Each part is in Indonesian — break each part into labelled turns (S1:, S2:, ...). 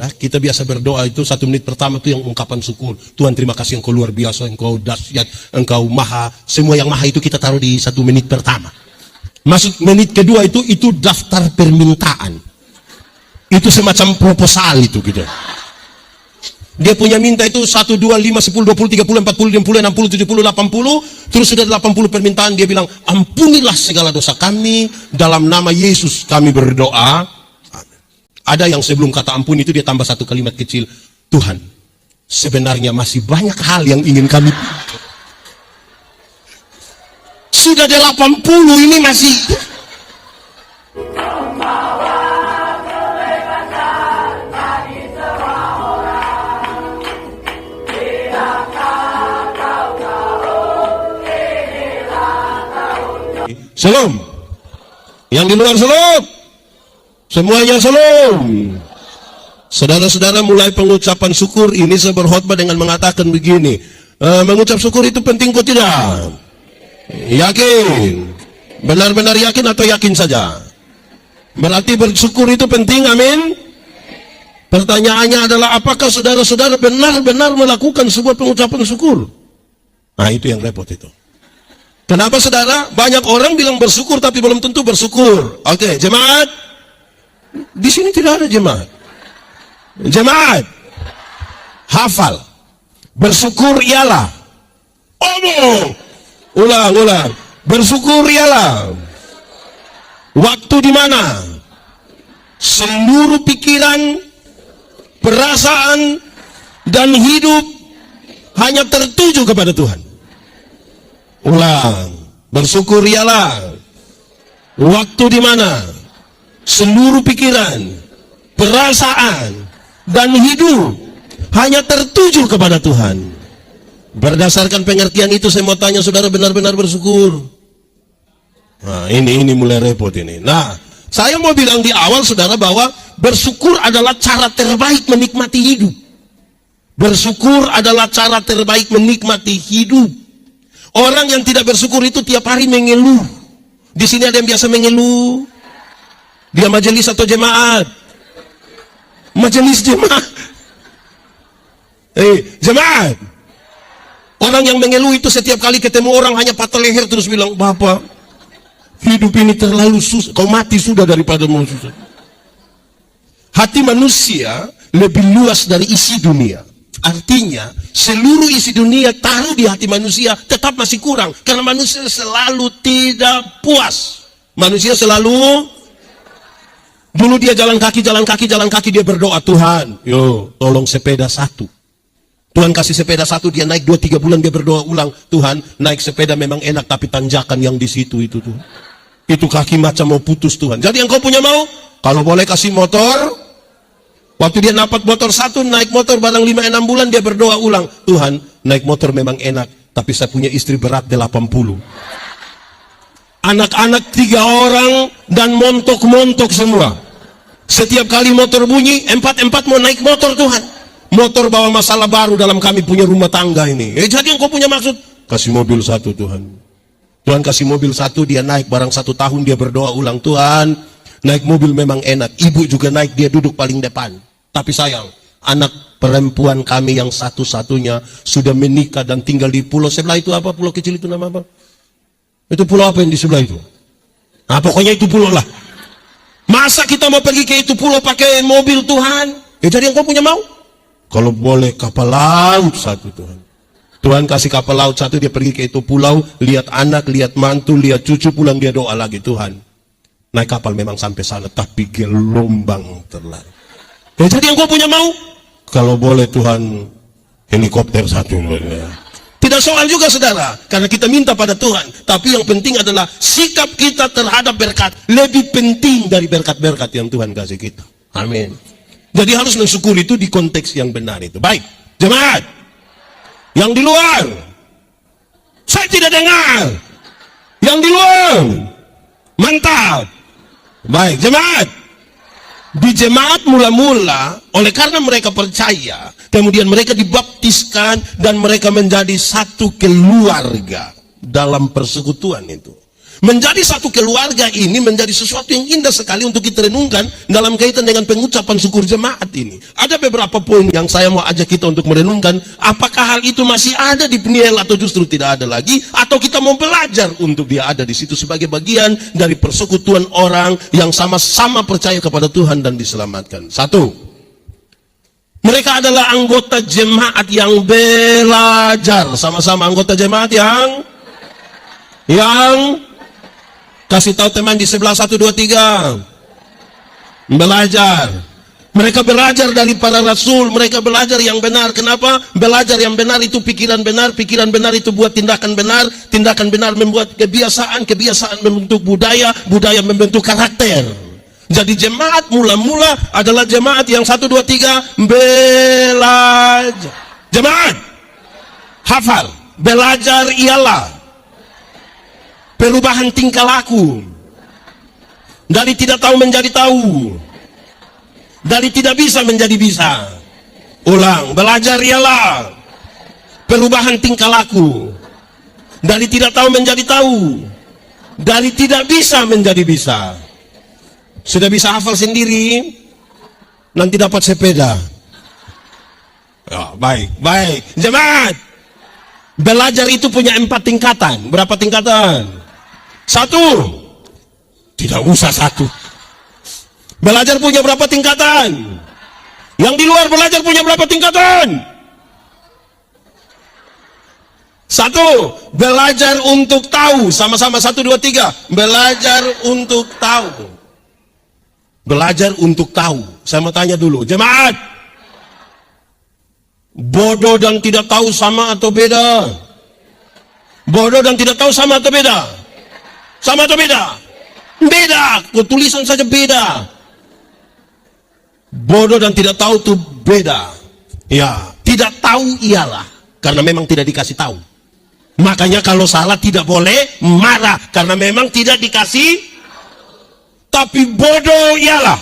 S1: ya. Kita biasa berdoa itu 1 menit pertama itu yang ungkapan syukur. Tuhan terima kasih, Engkau luar biasa, Engkau dahsyat, Engkau maha. Semua yang maha itu kita taruh di 1 menit pertama. Masuk menit kedua itu daftar permintaan. Itu semacam proposal itu gitu. Dia punya minta itu 1, 2, 5, 10, 20, 30, 40, 50, 60, 70, 80. Terus sudah 80 permintaan, dia bilang, ampunilah segala dosa kami, dalam nama Yesus kami berdoa. Amin. Ada yang sebelum kata ampun itu dia tambah 1 kalimat kecil. Tuhan, sebenarnya masih banyak hal yang ingin kami. Sudah 80 ini masih. Shalom. Yang di luar shalom. Semuanya shalom. Saudara-saudara, mulai pengucapan syukur ini saya berkhotbah dengan mengatakan begini. Mengucap syukur itu penting kok tidak? Yakin? Benar-benar yakin atau yakin saja? Berarti bersyukur itu penting, amin? Pertanyaannya adalah apakah saudara-saudara benar-benar melakukan sebuah pengucapan syukur? Nah, itu yang repot itu. Kenapa saudara? Banyak orang bilang bersyukur tapi belum tentu bersyukur. Oke, jemaat. Di sini tidak ada jemaat. Jemaat. Hafal. Bersyukur ialah. Omong. Ulang. Bersyukur ialah. Waktu di mana seluruh pikiran, perasaan, dan hidup hanya tertuju kepada Tuhan. Ulang, bersyukur ialah waktu di mana seluruh pikiran, perasaan, dan hidup hanya tertuju kepada Tuhan. Berdasarkan pengertian itu saya mau tanya saudara, benar-benar bersyukur? Nah, ini mulai repot ini. Nah, saya mau bilang di awal saudara bahwa bersyukur adalah cara terbaik menikmati hidup. Bersyukur adalah cara terbaik menikmati hidup. Orang yang tidak bersyukur itu tiap hari mengeluh. Di sini ada yang biasa mengeluh. Dia majelis atau jemaat? Majelis jemaat. Jemaat. Orang yang mengeluh itu setiap kali ketemu orang hanya patah leher terus bilang, Bapak, hidup ini terlalu susah. Kau mati sudah daripada mau susah. Hati manusia lebih luas dari isi dunia. Artinya seluruh isi dunia taruh di hati manusia tetap masih kurang, karena manusia selalu tidak puas. Manusia selalu, dulu dia jalan kaki dia berdoa, Tuhan, tolong sepeda 1. Tuhan kasih sepeda 1, dia naik 2-3 bulan dia berdoa ulang, Tuhan, naik sepeda memang enak tapi tanjakan yang di situ itu Tuhan. Itu kaki macam mau putus Tuhan. Jadi yang kau punya mau, kalau boleh kasih motor. Waktu dia dapat motor 1, naik motor barang 5-6 bulan dia berdoa ulang, Tuhan, naik motor memang enak, tapi saya punya istri berat 80. Anak-anak 3 orang dan montok-montok semua. Setiap kali motor bunyi, 4 mau naik motor Tuhan. Motor bawa masalah baru dalam kami punya rumah tangga ini. Jadi yang kau punya maksud, kasih mobil 1 Tuhan. Tuhan kasih mobil 1, dia naik barang 1 tahun dia berdoa ulang, Tuhan, naik mobil memang enak. Ibu juga naik, dia duduk paling depan. Tapi sayang, anak perempuan kami yang satu-satunya sudah menikah dan tinggal di pulau sebelah itu. Apa pulau kecil itu nama apa? Itu pulau apa yang di sebelah itu? Nah, pokoknya itu pulau lah. Masa kita mau pergi ke itu pulau pakai mobil Tuhan? Jadi yang kau punya mau? Kalau boleh kapal laut 1 Tuhan. Tuhan kasih kapal laut 1, dia pergi ke itu pulau, lihat anak, lihat mantu, lihat cucu, pulang dia doa lagi, Tuhan, naik kapal memang sampai sana tapi gelombang terlalu. Jadi yang kau punya mau? Kalau boleh Tuhan, helikopter 1. Tidak soal juga saudara, karena kita minta pada Tuhan. Tapi yang penting adalah sikap kita terhadap berkat lebih penting dari berkat-berkat yang Tuhan kasih kita. Amin. Jadi harus mensyukuri itu di konteks yang benar itu. Baik, jemaat yang di luar, saya tidak dengar. Yang di luar, mantap. Baik, jemaat. Di jemaat mula-mula, oleh karena mereka percaya, kemudian mereka dibaptiskan dan mereka menjadi satu keluarga dalam persekutuan itu. Menjadi satu keluarga ini menjadi sesuatu yang indah sekali untuk kita renungkan dalam kaitan dengan pengucapan syukur jemaat ini. Ada beberapa poin yang saya mau ajak kita untuk merenungkan. Apakah hal itu masih ada di Peniel atau justru tidak ada lagi? Atau kita mau belajar untuk dia ada di situ sebagai bagian dari persekutuan orang yang sama-sama percaya kepada Tuhan dan diselamatkan. Satu, mereka adalah anggota jemaat yang belajar. Sama-sama anggota jemaat yang kasih tahu teman di sebelah 1, 2, 3. Belajar. Mereka belajar dari para rasul. Mereka belajar yang benar. Kenapa? Belajar yang benar itu pikiran benar. Pikiran benar itu buat tindakan benar. Tindakan benar membuat kebiasaan. Kebiasaan membentuk budaya. Budaya membentuk karakter. Jadi jemaat mula-mula adalah jemaat yang 1, 2, 3. Belajar. Jemaat. Hafal. Belajar ialah perubahan tingkah laku. Dari tidak tahu menjadi tahu. Dari tidak bisa menjadi bisa. Ulang, belajar ialah perubahan tingkah laku. Dari tidak tahu menjadi tahu. Dari tidak bisa menjadi bisa. Sudah bisa hafal sendiri, nanti dapat sepeda. Ya, baik. Jemaat, belajar itu punya 4 tingkatan. Berapa tingkatan? 1. Tidak usah 1. Belajar punya berapa tingkatan? Yang di luar belajar punya berapa tingkatan? 1. Belajar untuk tahu. Sama-sama 1, 2, 3. Belajar untuk tahu. Belajar untuk tahu. Saya mau tanya dulu, jemaat. Bodoh dan tidak tahu sama atau beda? Bodoh dan tidak tahu sama atau beda? Sama atau beda? Beda. Tulisan saja beda. Bodoh dan tidak tahu itu beda. Ya, tidak tahu ialah karena memang tidak dikasih tahu. Makanya kalau salah tidak boleh marah karena memang tidak dikasih. Tapi bodoh ialah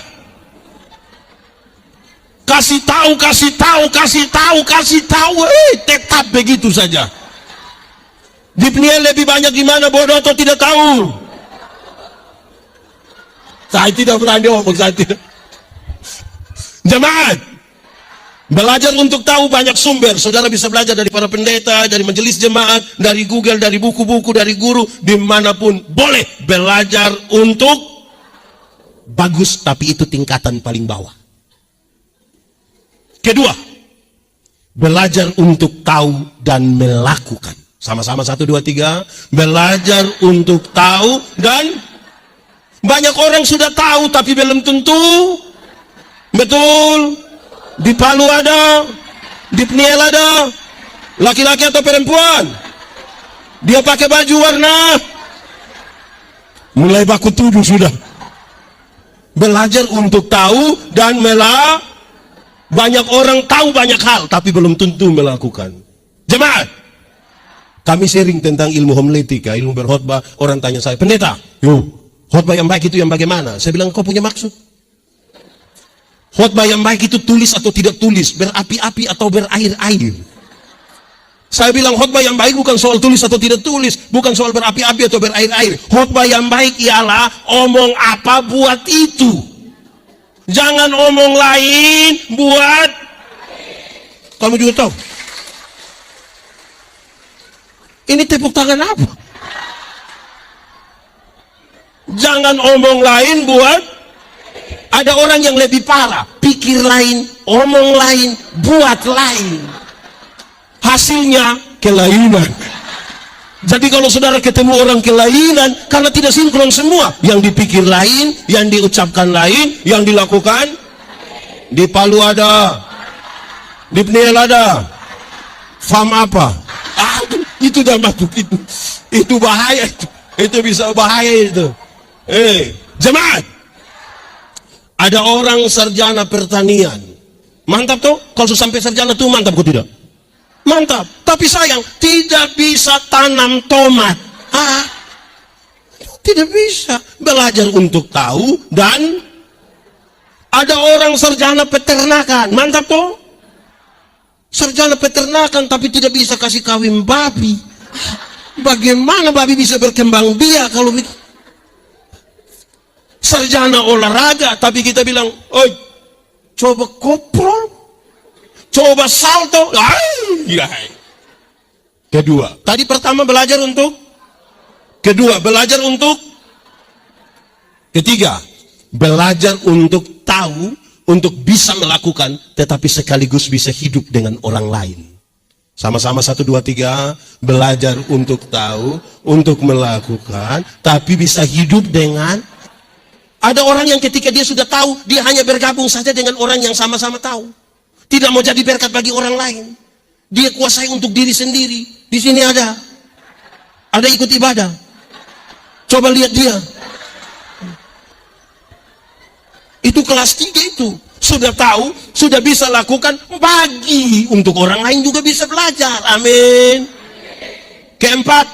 S1: kasih tahu, tetap begitu saja. Di Peniel lebih banyak di mana bodoh atau tidak tahu? Saya tidak berani ngomong, saya tidak. Jemaat, belajar untuk tahu banyak sumber. Saudara bisa belajar dari para pendeta, dari majelis jemaat, dari Google, dari buku-buku, dari guru, dimanapun. Boleh belajar untuk bagus, tapi itu tingkatan paling bawah. Kedua, belajar untuk tahu dan melakukan. Sama-sama 1, 2, 3. Belajar untuk tahu dan banyak orang sudah tahu tapi belum tentu. Betul. Di Palu ada, di Peniel ada, laki-laki atau perempuan. Dia pakai baju warna. Mulai baku tuduh sudah. Belajar untuk tahu dan banyak orang tahu banyak hal tapi belum tentu melakukan. Jemaat, kami sharing tentang ilmu homiletika, ilmu berkhotbah. Orang tanya saya, pendeta, khotbah yang baik itu yang bagaimana? Saya bilang, kau punya maksud? Khotbah yang baik itu tulis atau tidak tulis, berapi-api atau berair-air. Saya bilang khotbah yang baik bukan soal tulis atau tidak tulis, bukan soal berapi-api atau berair-air. Khotbah yang baik ialah omong apa buat itu. Jangan omong lain buat. Kamu juga tahu. Ini tepuk tangan apa? Jangan omong lain buat. Ada orang yang lebih parah, pikir lain, omong lain, buat lain. Hasilnya kelainan. Jadi kalau saudara ketemu orang kelainan, karena tidak sinkron semua, yang dipikir lain, yang diucapkan lain, yang dilakukan. Di Palu ada, di Peniel ada. Fam apa? Itu dah masuk itu bahaya itu bisa bahaya itu. Jemaat, ada orang sarjana pertanian, mantap tuh. Kalau sampai sarjana tuh mantap, kok tidak? Mantap. Tapi sayang, tidak bisa tanam tomat. Tidak bisa. Belajar untuk tahu. Dan ada orang sarjana peternakan, mantap tuh. Sarjana peternakan tapi tidak bisa kasih kawin babi. Bagaimana babi bisa berkembang biak kalau begitu? Sarjana olahraga, tapi kita bilang, oi, coba koprol, coba salto. Kedua, tadi pertama belajar untuk, kedua belajar untuk, ketiga belajar untuk tahu, untuk bisa melakukan, tetapi sekaligus bisa hidup dengan orang lain. Sama-sama 1, 2, 3, belajar untuk tahu, untuk melakukan, tapi bisa hidup dengan. Ada orang yang ketika dia sudah tahu, dia hanya bergabung saja dengan orang yang sama-sama tahu. Tidak mau jadi berkat bagi orang lain. Dia kuasai untuk diri sendiri. Di sini ada ikut ibadah. Coba lihat dia. Itu kelas 3 itu. Sudah tahu, sudah bisa lakukan, bagi untuk orang lain juga bisa belajar. Amin. Keempat,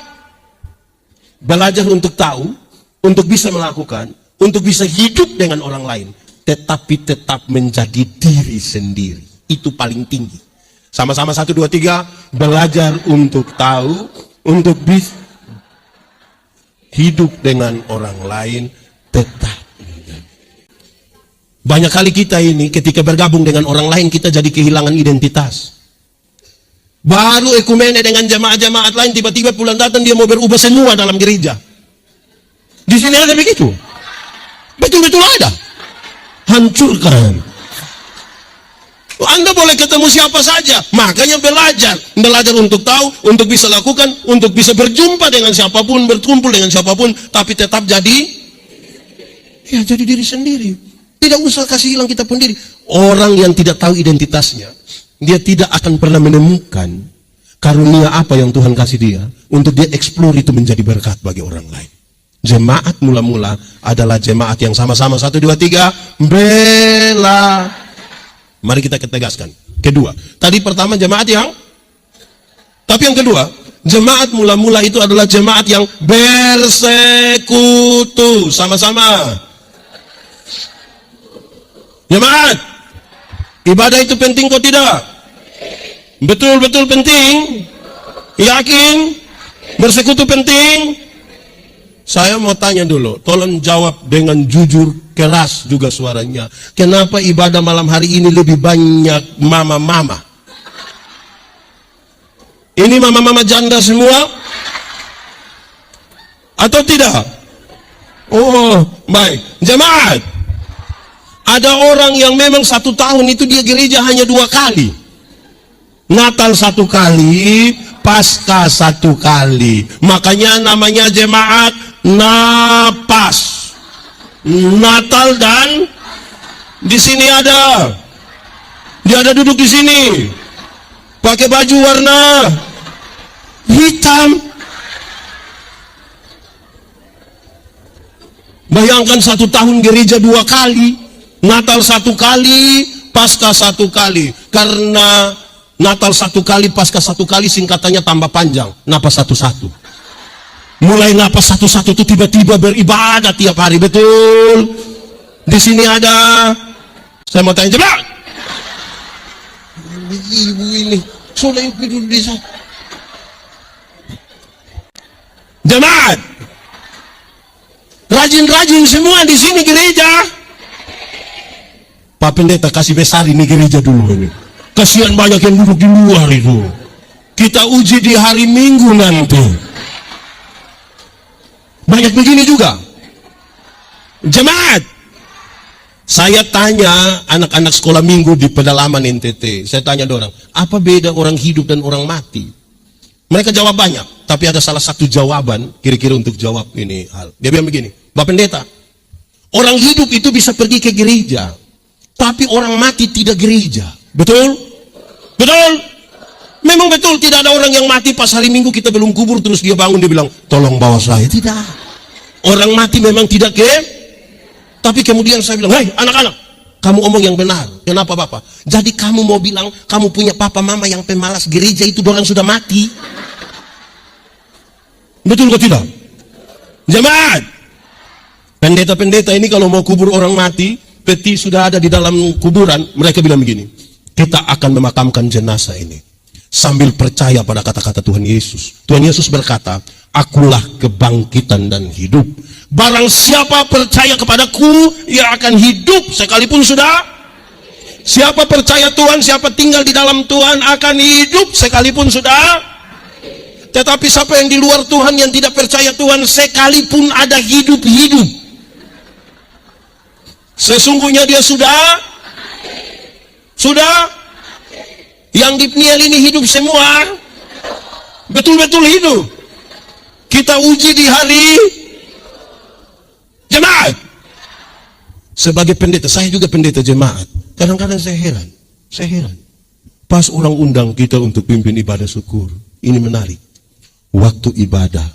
S1: belajar untuk tahu, untuk bisa melakukan, untuk bisa hidup dengan orang lain, tetapi tetap menjadi diri sendiri. Itu paling tinggi. Sama-sama 1, 2, 3, belajar untuk tahu, untuk bisa hidup dengan orang lain, tetap. Banyak kali kita ini ketika bergabung dengan orang lain, kita jadi kehilangan identitas. Baru ekumene dengan jemaat-jemaat lain, tiba-tiba pulang datang dia mau berubah semua dalam gereja. Di sini ada begitu. Betul-betul ada. Hancurkan. Anda boleh ketemu siapa saja. Makanya belajar untuk tahu, untuk bisa lakukan, untuk bisa berjumpa dengan siapapun, berkumpul dengan siapapun, tapi tetap jadi diri sendiri. Tidak usah kasih hilang kita pun diri. Orang yang tidak tahu identitasnya, dia tidak akan pernah menemukan karunia apa yang Tuhan kasih dia untuk dia eksplor itu menjadi berkat bagi orang lain. Jemaat mula-mula adalah jemaat yang sama-sama 1, 2, 3 bela. Mari kita tegaskan. Kedua, tadi pertama jemaat yang, tapi yang kedua, jemaat mula-mula itu adalah jemaat yang bersekutu. Sama-sama. Jemaat, ibadah itu penting kok tidak? Betul-betul penting. Yakin? Bersekutu penting? Saya mau tanya dulu, tolong jawab dengan jujur, keras juga suaranya. Kenapa ibadah malam hari ini lebih banyak mama-mama? Ini mama-mama janda semua? Atau tidak? Oh, baik. Jemaat, ada orang yang memang 1 tahun itu dia gereja hanya 2 kali. Natal 1 kali, Paskah 1 kali. Makanya namanya jemaat napas. Natal dan di sini ada. Dia ada duduk di sini. Pakai baju warna hitam. Bayangkan 1 tahun gereja 2 kali. Natal 1 kali, Paskah 1 kali. Karena Natal 1 kali, Paskah 1 kali, singkatannya tambah panjang. Napas 1-1. Mulai napas 1-1 itu tiba-tiba beribadah tiap hari. Betul. Di sini ada. Saya mau tanya jemaat. Ibu ini sudah dulu di sana. Jemaat, rajin-rajin semua di sini gereja. Pak Pendeta kasih besar ini gereja dulu ini. Kasihan banyak yang duduk di luar itu. Kita uji di hari Minggu nanti. Banyak begini juga. Jemaat, saya tanya anak-anak sekolah minggu di pedalaman NTT. Saya tanya orang, apa beda orang hidup dan orang mati? Mereka jawab banyak, tapi ada salah satu jawaban kira-kira untuk jawab ini hal. Dia bilang begini, Bapak Pendeta, orang hidup itu bisa pergi ke gereja, tapi orang mati tidak gereja. Betul? Betul? Memang betul, tidak ada orang yang mati pas hari Minggu kita belum kubur terus dia bangun dia bilang, tolong bawa saya. Tidak. Orang mati memang tidak tapi kemudian saya bilang, hei anak-anak, kamu omong yang benar. Kenapa Bapak? Jadi kamu mau bilang kamu punya papa mama yang pemalas gereja itu orang sudah mati? Betul kok tidak? Jemaat, pendeta-pendeta ini kalau mau kubur orang mati, peti sudah ada di dalam kuburan, mereka bilang begini, kita akan memakamkan jenazah ini. sambil percaya pada kata-kata Tuhan Yesus. Tuhan Yesus berkata, akulah kebangkitan dan hidup. Barang siapa percaya kepadaku, ia akan hidup sekalipun sudah. Siapa percaya Tuhan, siapa tinggal di dalam Tuhan akan hidup sekalipun sudah. Tetapi siapa yang di luar Tuhan, yang tidak percaya Tuhan, sekalipun ada hidup-hidup, sesungguhnya dia sudah yang di Pniel ini hidup semua, betul-betul hidup. Kita uji di hari jemaat. Sebagai pendeta, saya juga pendeta jemaat. Kadang-kadang saya heran. Pas orang undang kita untuk pimpin ibadah syukur, ini menarik. Waktu ibadah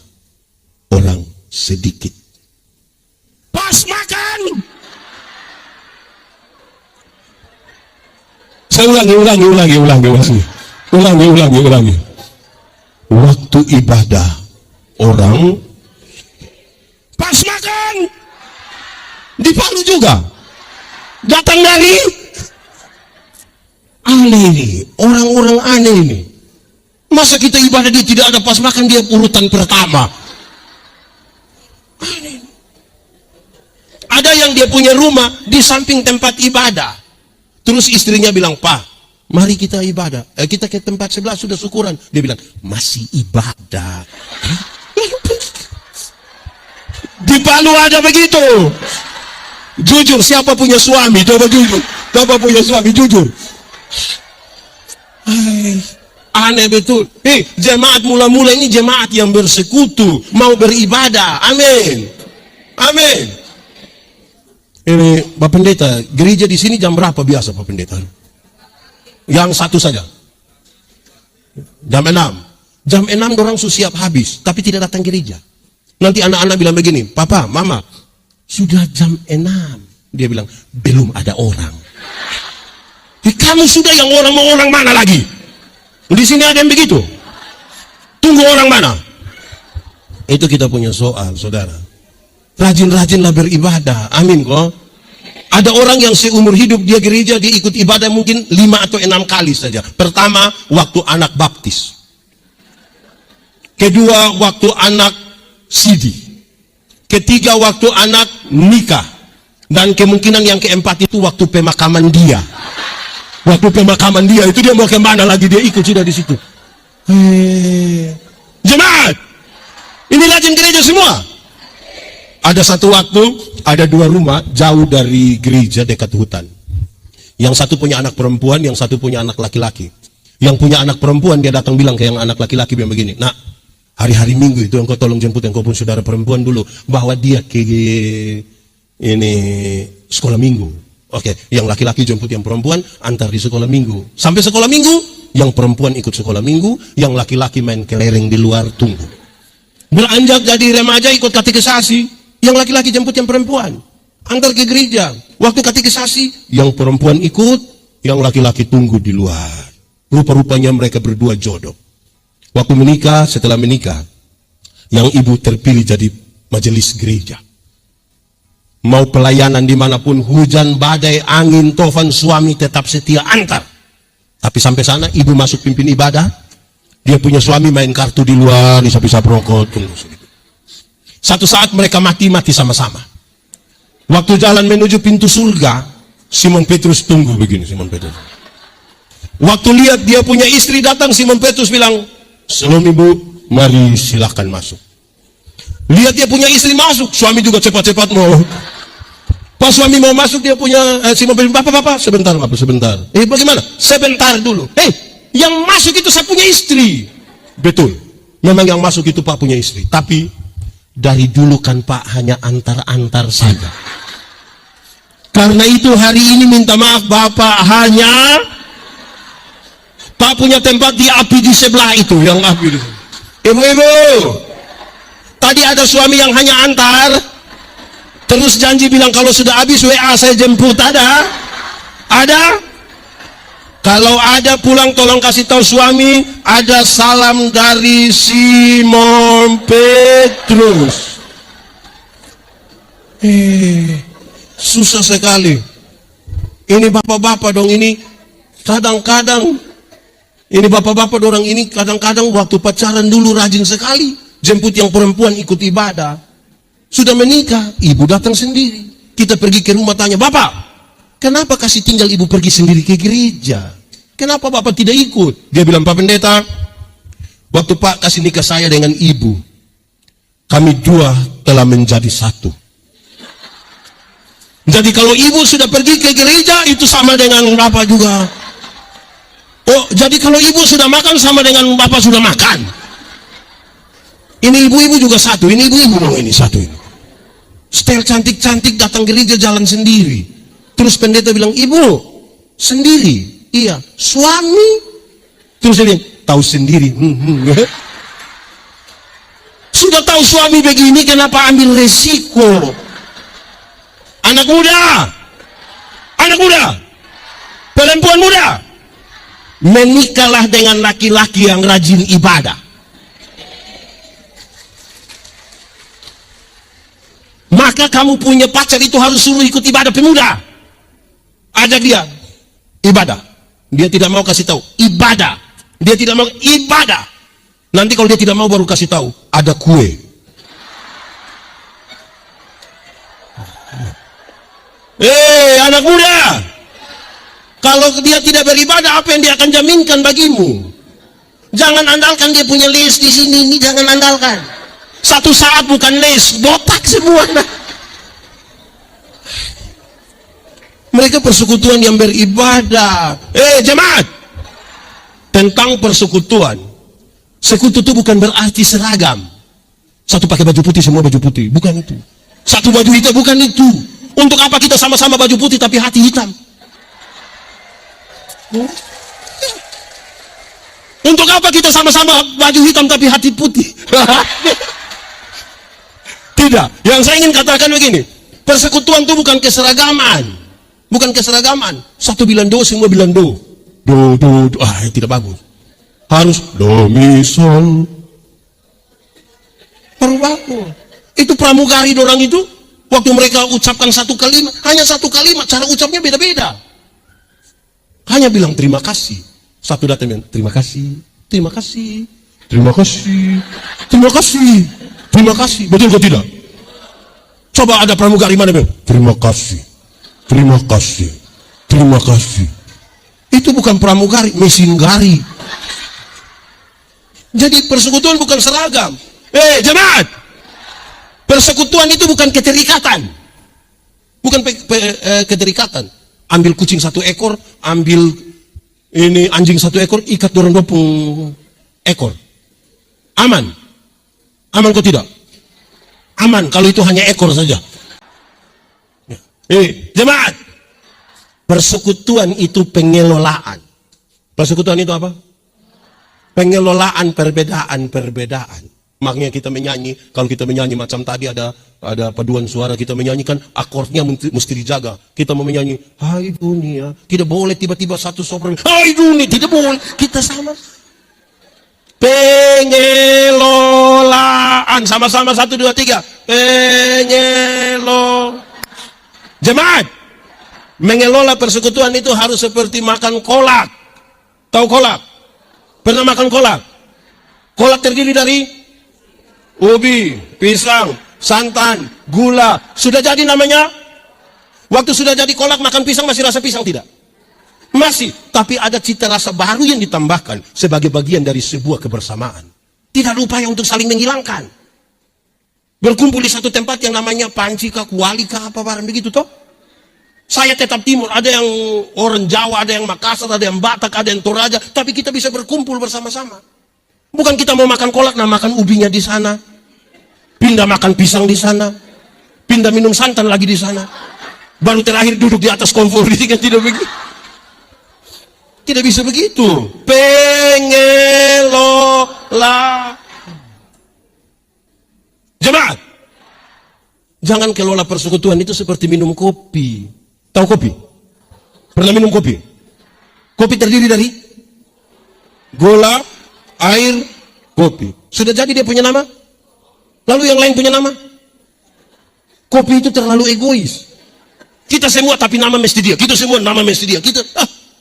S1: orang sedikit. Pas makan. Saya ulangi. Waktu ibadah orang pas makan. Di Palu juga datang dari aneh ini, orang-orang aneh ini. Masa kita ibadah dia tidak ada pas makan, dia urutan pertama. Aneh. Ada yang dia punya rumah di samping tempat ibadah. Terus istrinya bilang, Pak, mari kita ibadah. Kita ke tempat sebelah sudah syukuran. Dia bilang, masih ibadah. Di Palu ada begitu. Jujur, siapa punya suami? Coba jujur. Siapa punya suami? Jujur. Aneh betul. Jemaat mula-mula ini jemaat yang bersekutu, mau beribadah. Amin. Ini Pak Pendeta, gereja di sini jam berapa biasa Pak Pendeta? Yang satu saja. Jam 6. Jam 6 orang siap habis, tapi tidak datang gereja. Nanti anak-anak bilang begini, Papa, Mama, sudah jam 6. Dia bilang, belum ada orang. Kamu sudah yang orang mau orang mana lagi? Di sini ada yang begitu. Tunggu orang mana? Itu kita punya soal, saudara. Rajin-rajinlah beribadah. Amin kok. Ada orang yang seumur hidup dia gereja, dia ikut ibadah mungkin 5 atau 6 kali saja. Pertama, waktu anak baptis. Kedua, waktu anak sidi. Ketiga, waktu anak nikah. Dan kemungkinan yang keempat itu waktu pemakaman dia. Waktu pemakaman dia, itu dia mau kemana lagi, dia ikut sudah di situ. Jemaat, ini rajin gereja semua. Ada satu waktu, ada 2 rumah jauh dari gereja dekat hutan. Yang satu punya anak perempuan, yang satu punya anak laki-laki. Yang punya anak perempuan, dia datang bilang ke yang anak laki-laki bilang begini, Nak, hari-hari Minggu itu engkau tolong jemput engkau pun saudara perempuan dulu, bahwa dia ke ini sekolah minggu. Oke, yang laki-laki jemput yang perempuan, antar di sekolah minggu. Sampai sekolah minggu, yang perempuan ikut sekolah minggu, yang laki-laki main kelereng di luar tunggu. Beranjak jadi remaja ikut katekisasi. Yang laki-laki jemput yang perempuan, antar ke gereja. Waktu katekisasi, yang perempuan ikut, yang laki-laki tunggu di luar. Rupa-rupanya mereka berdua jodoh. Waktu menikah, setelah menikah, yang ibu terpilih jadi majelis gereja. Mau pelayanan dimanapun, hujan, badai, angin, tofan, suami tetap setia antar. Tapi sampai sana, ibu masuk pimpin ibadah, dia punya suami main kartu di luar, isap-isap rokok, tunggu sedikit. Satu saat mereka mati sama-sama. Waktu jalan menuju pintu surga, Simon Petrus tunggu begini, Simon Petrus. Waktu lihat dia punya istri datang, Simon Petrus bilang, "Shalom ibu, mari silakan masuk." Lihat dia punya istri masuk, suami juga cepat-cepat mau. Pas suami mau masuk, dia punya Simon Petrus, "Bapak, sebentar, Bapak, sebentar." Bagaimana? Sebentar dulu. Yang masuk itu saya punya istri. Betul. Memang yang masuk itu Pak punya istri, tapi dari dulu kan Pak hanya antar-antar saja. Karena itu hari ini minta maaf Bapak, hanya Pak punya tempat di api di sebelah itu, yang api di sebelah. Ibu-ibu, tadi ada suami yang hanya antar, terus janji bilang kalau sudah habis WA saya jemput. Ada? Kalau ada pulang tolong kasih tahu suami, ada salam dari Simon Petrus. Susah sekali. Ini bapak-bapak dong, ini kadang-kadang Ini bapak-bapak orang ini kadang-kadang waktu pacaran dulu rajin sekali. Jemput yang perempuan ikut ibadah. Sudah menikah, ibu datang sendiri. Kita pergi ke rumah tanya, "Bapak, kenapa kasih tinggal ibu pergi sendiri ke gereja? Kenapa bapak tidak ikut?" Dia bilang, "Pak Pendeta, waktu Pak kasih nikah saya dengan ibu, kami dua telah menjadi satu. Jadi kalau ibu sudah pergi ke gereja, itu sama dengan bapak juga. Oh, jadi kalau ibu sudah makan sama dengan bapak sudah makan. Ini ibu-ibu juga satu, ini ibu-ibu dong ini satu ini. Setel cantik-cantik datang gereja jalan sendiri. Terus pendeta bilang, "Ibu, sendiri?" "Iya." "Suami?" Terus dia bilang, "Tahu sendiri." Sudah tahu suami begini, kenapa ambil resiko? Anak muda, perempuan muda, menikahlah dengan laki-laki yang rajin ibadah. Maka kamu punya pacar itu harus suruh ikut ibadah. Pemuda, ajak dia ibadah. Dia tidak mau kasih tahu ibadah. Dia tidak mau ibadah. Nanti kalau dia tidak mau baru kasih tahu ada kue. Anak muda, kalau dia tidak beribadah, apa yang dia akan jaminkan bagimu? Jangan andalkan dia punya les di sini, ini jangan andalkan. Satu saat bukan les, botak semua. Mereka persekutuan yang beribadah. Jemaat, tentang persekutuan. Sekutu itu bukan berarti seragam. Satu pakai baju putih, semua baju putih. Bukan itu. Satu baju hitam, bukan itu. Untuk apa kita sama-sama baju putih tapi hati hitam? Untuk apa kita sama-sama baju hitam tapi hati putih? Tidak. Yang saya ingin katakan begini, persekutuan itu bukan keseragaman. Bukan keseragaman. Satu bilang do, semua bilang do. Do. Tidak bagus. Harus do, mi, sol. Baru bagus. Itu pramugari orang itu, waktu mereka ucapkan satu kalimat, hanya satu kalimat, cara ucapnya beda-beda. Hanya bilang terima kasih. Satu datang bilang terima kasih, terima kasih, terima kasih, terima kasih, terima kasih. Betul atau tidak? Coba ada pramugari mana bilang terima kasih, terima kasih, terima kasih. Itu bukan pramugari, mesin gari. Jadi persekutuan bukan seragam. Jemaat, persekutuan itu bukan keterikatan. Bukan keterikatan. Ambil kucing satu ekor, ambil ini anjing satu ekor, ikat dorong 20 ekor. Aman? Aman kok tidak? Aman kalau itu hanya ekor saja. Jemaat, persekutuan itu pengelolaan. Persekutuan itu apa? Pengelolaan perbedaan-perbedaan. Makanya kita menyanyi, kalau kita menyanyi macam tadi ada paduan suara, kita menyanyikan akordnya mesti dijaga. Kita mau menyanyi, hai dunia, tidak boleh tiba-tiba satu sopran, hai dunia, tidak boleh. Kita sama. Pengelolaan, sama-sama 1, 2, 3. Jemaat, mengelola persekutuan itu harus seperti makan kolak. Tahu kolak? Pernah makan kolak? Kolak terdiri dari ubi, pisang, santan, gula. Sudah jadi namanya? Waktu sudah jadi kolak makan pisang masih rasa pisang tidak? Masih. Tapi ada cita rasa baru yang ditambahkan sebagai bagian dari sebuah kebersamaan. Tidak ada upaya untuk saling menghilangkan. Berkumpul di satu tempat yang namanya panci kah, kuali kah, apa barang begitu toh? Saya tetap timur, ada yang orang Jawa, ada yang Makassar, ada yang Batak, ada yang Toraja, tapi kita bisa berkumpul bersama-sama. Bukan kita mau makan kolak, nah makan ubinya di sana, pindah makan pisang di sana, pindah minum santan lagi di sana, baru terakhir duduk di atas kompor di sini. Tidak begitu. Tidak bisa begitu. Pengelola. Jemaat, jangan kelola persekutuan itu seperti minum kopi. Tahu kopi? Pernah minum kopi? Kopi terdiri dari gula, air, kopi. Sudah jadi dia punya nama? Lalu yang lain punya nama? Kopi itu terlalu egois. Kita semua tapi nama mesti dia. Kita semua nama mesti dia. Kita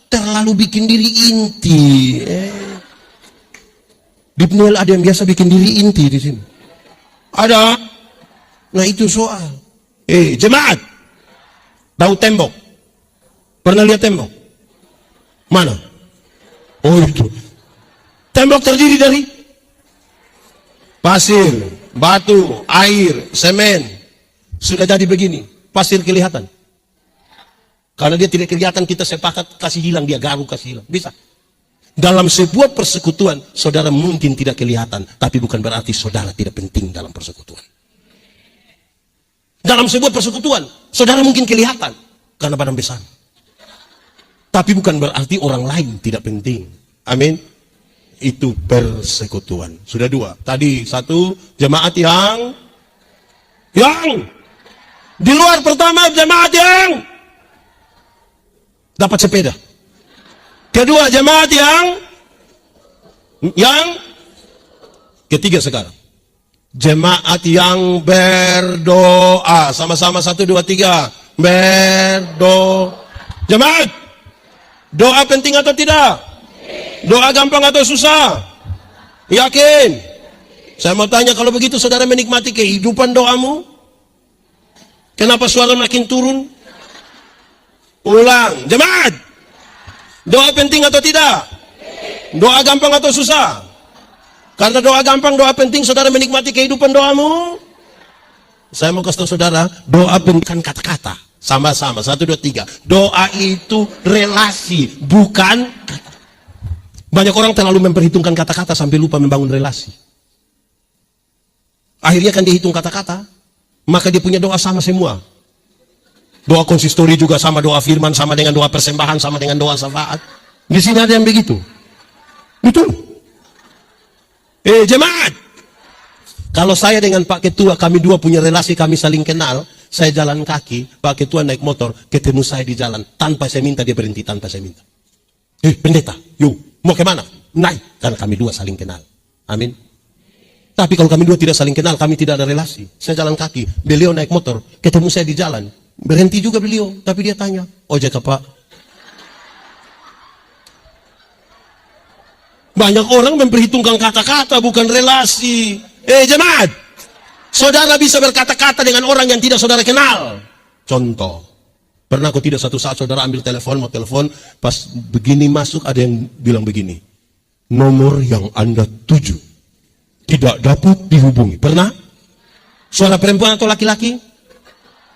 S1: terlalu bikin diri inti. Di Pniel ada yang biasa bikin diri inti di sini. Ada. Nah itu soal. Jemaat. Tahu tembok? Pernah lihat tembok? Mana? Oh itu. Tembok terdiri dari pasir, batu, air, semen. Sudah jadi begini. Pasir kelihatan. Karena dia tidak kelihatan, kita sepakat kasih hilang, dia garuk kasih hilang. Bisa. Dalam sebuah persekutuan, saudara mungkin tidak kelihatan, tapi bukan berarti saudara tidak penting dalam persekutuan. Dalam sebuah persekutuan, saudara mungkin kelihatan karena badan besar. Tapi bukan berarti orang lain tidak penting. Amin. Itu persekutuan. Sudah dua. Tadi satu, jemaat yang di luar. Pertama, jemaat yang dapat sepeda. Kedua, jemaat yang ketiga sekarang, jemaat yang berdoa. Sama-sama 1, 2, 3. Berdoa. Jemaat, doa penting atau tidak? Doa gampang atau susah? Yakin? Saya mau tanya, kalau begitu saudara menikmati kehidupan doamu? Kenapa suara makin turun? Ulang, jemaat. Doa penting atau tidak? Doa gampang atau susah? Karena doa gampang, doa penting, saudara menikmati kehidupan doamu. Saya mau kasih tahu saudara, doa bukan kata-kata. Sama-sama, 1, 2, 3. Doa itu relasi, bukan kata. Banyak orang terlalu memperhitungkan kata-kata sampai lupa membangun relasi. Akhirnya kan dihitung kata-kata, maka dia punya doa sama semua. Doa konsistori juga sama, doa firman sama dengan doa persembahan, sama dengan doa syafaat. Di sini ada yang begitu. Betul. Jemaat. Kalau saya dengan Pak Ketua, kami dua punya relasi, kami saling kenal. Saya jalan kaki, Pak Ketua naik motor, ketemu saya di jalan. Tanpa saya minta, dia berhenti tanpa saya minta. Pendeta, yuk, mau kemana? Naik. Karena kami dua saling kenal. Amin. Tapi kalau kami dua tidak saling kenal, kami tidak ada relasi. Saya jalan kaki, beliau naik motor, ketemu saya di jalan. Berhenti juga beliau, tapi dia tanya, ojek Pak? Banyak orang memperhitungkan kata-kata, bukan relasi. Jemaat, saudara bisa berkata-kata dengan orang yang tidak saudara kenal. Contoh, pernah aku tidak satu saat saudara ambil telepon, mau telepon, pas begini masuk ada yang bilang begini, nomor yang Anda tuju tidak dapat dihubungi. Pernah? Suara perempuan atau laki-laki?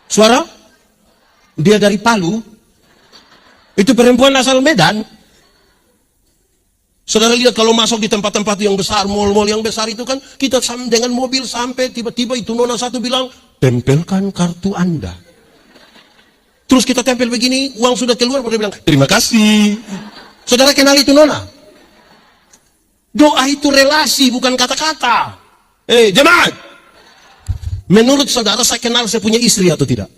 S1: Suara? Dia dari Palu. Itu perempuan asal Medan. Saudara lihat kalau masuk di tempat-tempat yang besar, mal-mal yang besar itu kan, kita dengan mobil sampai tiba-tiba itu nona satu bilang, tempelkan kartu Anda. Terus kita tempel begini, uang sudah keluar, dia bilang, terima kasih. Saudara kenal itu nona? Doa itu relasi, bukan kata-kata. Jemaat. Menurut saudara, saya kenal saya punya istri atau tidak?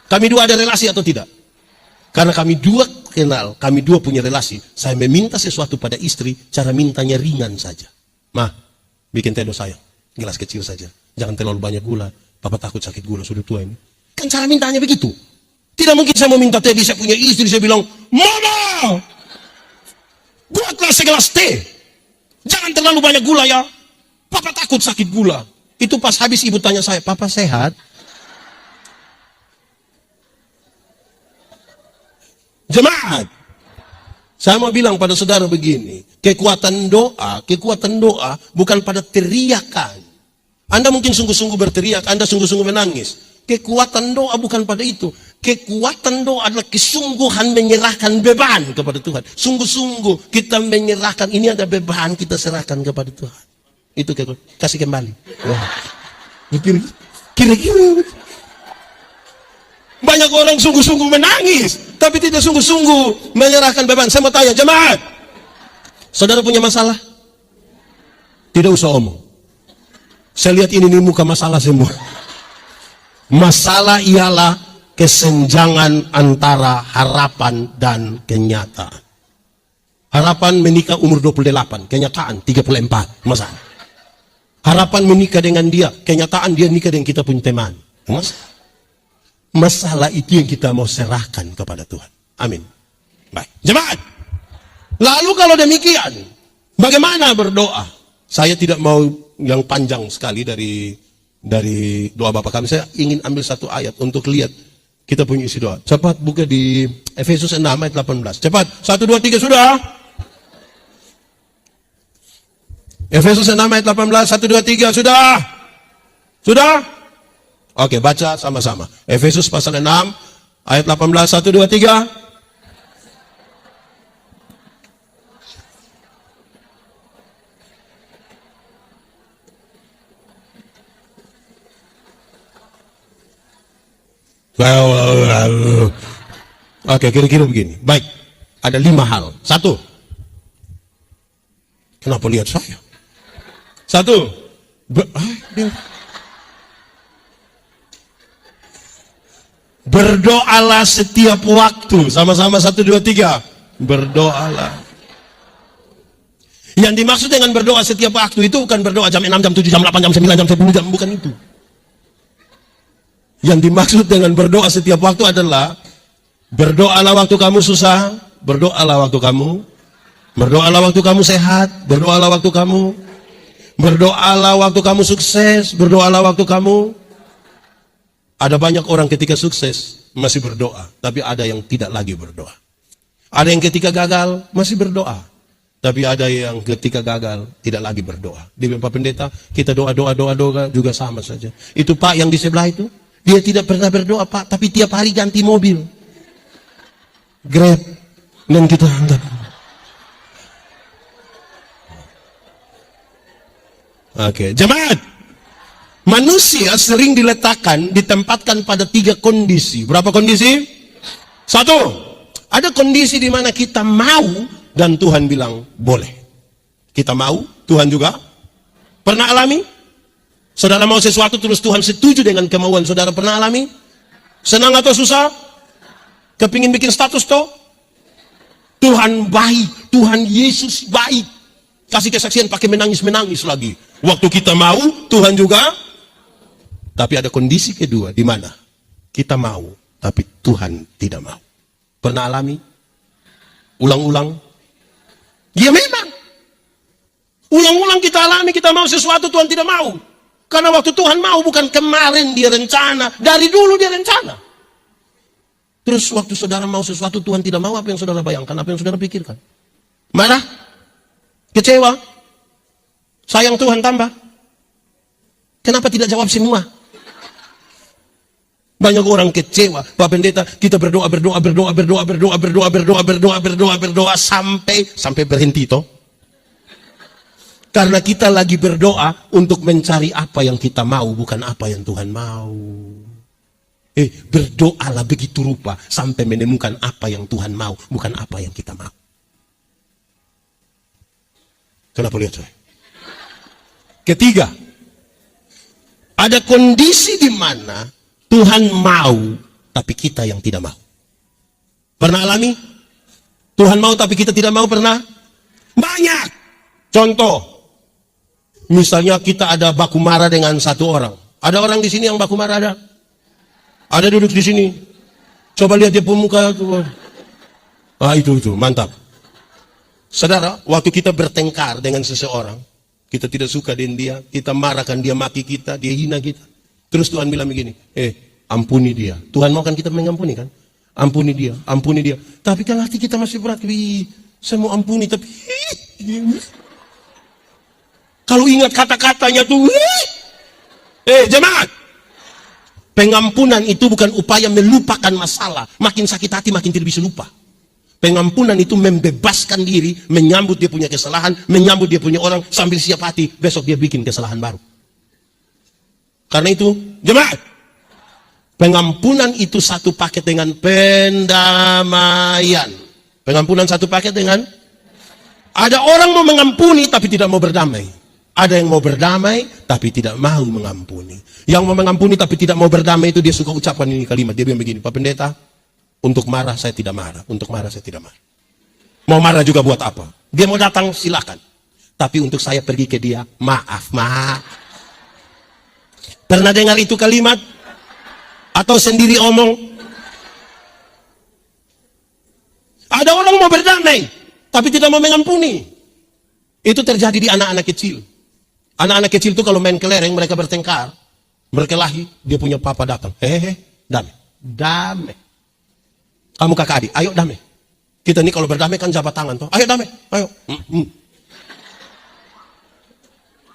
S1: Kami dua ada relasi atau tidak? Karena kami dua kenal, kami dua punya relasi. Saya meminta sesuatu pada istri, cara mintanya ringan saja. Ma, bikin teh sayang, gelas kecil saja. Jangan terlalu banyak gula. Papa takut sakit gula, sudah tua ini. Kan cara mintanya begitu. Tidak mungkin saya mau minta teh, saya punya istri, saya bilang, Mama, buatlah segelas teh. Jangan terlalu banyak gula ya. Papa takut sakit gula. Itu pas habis ibu tanya saya, Papa sehat? Jemaat, saya mau bilang pada saudara begini, kekuatan doa bukan pada teriakan. Anda mungkin sungguh-sungguh berteriak, Anda sungguh-sungguh menangis. Kekuatan doa bukan pada itu. Kekuatan doa adalah kesungguhan menyerahkan beban kepada Tuhan. Sungguh-sungguh kita menyerahkan, ini ada beban kita serahkan kepada Tuhan. Itu kasih kembali. Kira-kira banyak orang sungguh-sungguh menangis, tapi tidak sungguh-sungguh menyerahkan beban. Saya mau tanya, jemaat, saudara punya masalah? Tidak usah omong. Saya lihat ini muka masalah semua. Masalah ialah kesenjangan antara harapan dan kenyataan. Harapan menikah umur 28, kenyataan 34, masalah. Harapan menikah dengan dia, kenyataan dia nikah dengan kita punya teman. Masalah itu yang kita mau serahkan kepada Tuhan. Amin. Baik. Jemaat. Lalu kalau demikian, bagaimana berdoa? Saya tidak mau yang panjang sekali dari doa Bapa kami. Saya ingin ambil satu ayat untuk lihat kita punya isi doa. Cepat buka di Efesus 6 ayat 18. Cepat. 1, 2, 3 sudah. Efesus 6 ayat 18. 1, 2, 3 sudah. Sudah? Oke, baca sama-sama. Efesus pasal 6 ayat 18. 1, 2, 3. Oke, kira-kira begini. Baik, ada 5 hal. 1. Kenapa lihat saya? 1. Berdoalah setiap waktu. Sama-sama 1, 2, 3. Berdoalah. Yang dimaksud dengan berdoa setiap waktu itu bukan berdoa jam 6, jam 7, jam 8, jam 9, jam 10, jam, bukan itu. Yang dimaksud dengan berdoa setiap waktu adalah berdoalah waktu kamu susah, berdoalah waktu kamu, berdoalah waktu kamu sehat, berdoalah waktu kamu, berdoalah waktu kamu sukses, berdoalah waktu kamu. Ada banyak orang ketika sukses masih berdoa, tapi ada yang tidak lagi berdoa. Ada yang ketika gagal masih berdoa, tapi ada yang ketika gagal tidak lagi berdoa. Di Bapak Pendeta, kita doa juga sama saja. Itu Pak yang di sebelah itu, dia tidak pernah berdoa Pak, tapi tiap hari ganti mobil. Grab. Dan kita hantar. Oke, jemaat. Manusia sering ditempatkan pada 3 kondisi. Berapa kondisi? 1. Ada kondisi di mana kita mau dan Tuhan bilang boleh. Kita mau, Tuhan juga pernah alami. Saudara mau sesuatu terus Tuhan setuju dengan kemauan saudara, pernah alami? Senang atau susah? Kepingin bikin status toh? Tuhan baik, Tuhan Yesus baik. Kasih kesaksian pakai menangis-menangis lagi. Waktu kita mau, Tuhan juga. Tapi ada kondisi kedua di mana kita mau, tapi Tuhan tidak mau. Pernah alami? Ulang-ulang? Ya memang. Ulang-ulang kita alami, kita mau sesuatu, Tuhan tidak mau. Karena waktu Tuhan mau bukan kemarin dia rencana, dari dulu dia rencana. Terus waktu saudara mau sesuatu Tuhan tidak mau, apa yang saudara bayangkan, apa yang saudara pikirkan? Marah? Kecewa? Sayang Tuhan tambah? Kenapa tidak jawab semua? Banyak orang kecewa, Pak Pendeta, kita berdoa sampai berhenti toh. Karena kita lagi berdoa untuk mencari apa yang kita mau, bukan apa yang Tuhan mau. Berdoalah begitu rupa sampai menemukan apa yang Tuhan mau, bukan apa yang kita mau. Kenapa lihat saya? Ketiga, ada kondisi di mana Tuhan mau, tapi kita yang tidak mau. Pernah alami? Tuhan mau tapi kita tidak mau, pernah? Banyak. Contoh. Misalnya kita ada baku marah dengan satu orang. Ada orang di sini yang baku marah ada? Ada duduk di sini. Coba lihat dia pemuka. Itu mantap. Saudara, waktu kita bertengkar dengan seseorang, kita tidak suka dengan dia, kita marahkan dia, maki kita, dia hina kita. Terus Tuhan bilang begini, ampuni dia. Tuhan mau kan kita mengampuni kan? Ampuni dia, ampuni dia. Tapi kan hati kita masih berat. Saya mau ampuni tapi kalau ingat kata-katanya tuh, jemaat, pengampunan itu bukan upaya melupakan masalah. Makin sakit hati, makin tidak bisa lupa. Pengampunan itu membebaskan diri, menyambut dia punya kesalahan, menyambut dia punya orang, sambil siap hati, besok dia bikin kesalahan baru. Karena itu, jemaat, pengampunan itu satu paket dengan pendamaian. Pengampunan satu paket dengan, ada orang mau mengampuni tapi tidak mau berdamai. Ada yang mau berdamai tapi tidak mau mengampuni. Yang mau mengampuni tapi tidak mau berdamai itu dia suka ucapkan ini kalimat. Dia bilang begini, Pak Pendeta, untuk marah saya tidak marah, untuk marah saya tidak marah. Mau marah juga buat apa? Dia mau datang silakan. Tapi untuk saya pergi ke dia, maaf. Pernah dengar itu kalimat? Atau sendiri omong? Ada orang mau berdamai tapi tidak mau mengampuni. Itu terjadi di anak-anak kecil. Anak-anak kecil itu kalau main kelereng, mereka bertengkar. Berkelahi, dia punya papa datang. Hehehe, damai. Damai. Kamu kakak adik, ayo damai. Kita nih kalau berdamai kan jabat tangan toh. Ayo damai, ayo.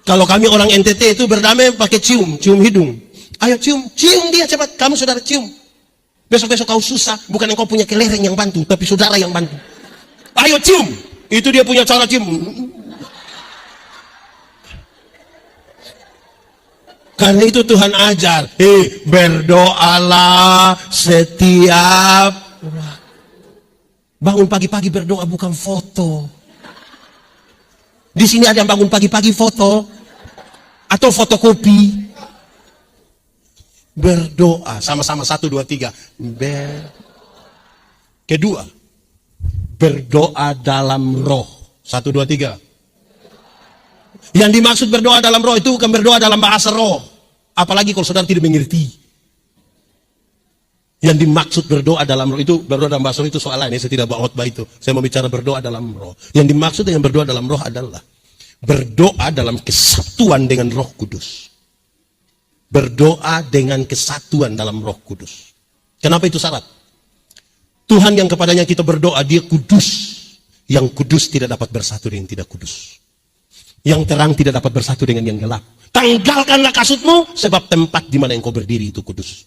S1: Kalau kami orang NTT itu berdamai pakai cium hidung. Ayo cium dia cepat. Kamu saudara cium. Besok-besok kau susah, bukan engkau punya kelereng yang bantu, tapi saudara yang bantu. Ayo cium. Itu dia punya cara cium. Karena itu Tuhan ajar, berdoalah setiap. Bangun pagi-pagi berdoa bukan foto. Di sini ada yang bangun pagi-pagi foto atau fotokopi. Berdoa sama-sama 1, 2, 3. Kedua, berdoa dalam roh. 1, 2, 3. Yang dimaksud berdoa dalam roh itu bukan berdoa dalam bahasa roh. Apalagi kalau saudara tidak mengerti. Yang dimaksud berdoa dalam roh itu, berdoa dalam bahasa roh itu soal lain. Saya tidak bawa khotbah itu. Saya mau bicara berdoa dalam roh. Yang dimaksud dengan berdoa dalam roh adalah berdoa dalam kesatuan dengan Roh Kudus. Berdoa dengan kesatuan dalam Roh Kudus. Kenapa itu syarat? Tuhan yang kepadanya kita berdoa, dia kudus. Yang kudus tidak dapat bersatu dengan tidak kudus. Yang terang tidak dapat bersatu dengan yang gelap. Tanggalkanlah kasutmu, sebab tempat di mana engkau berdiri itu kudus.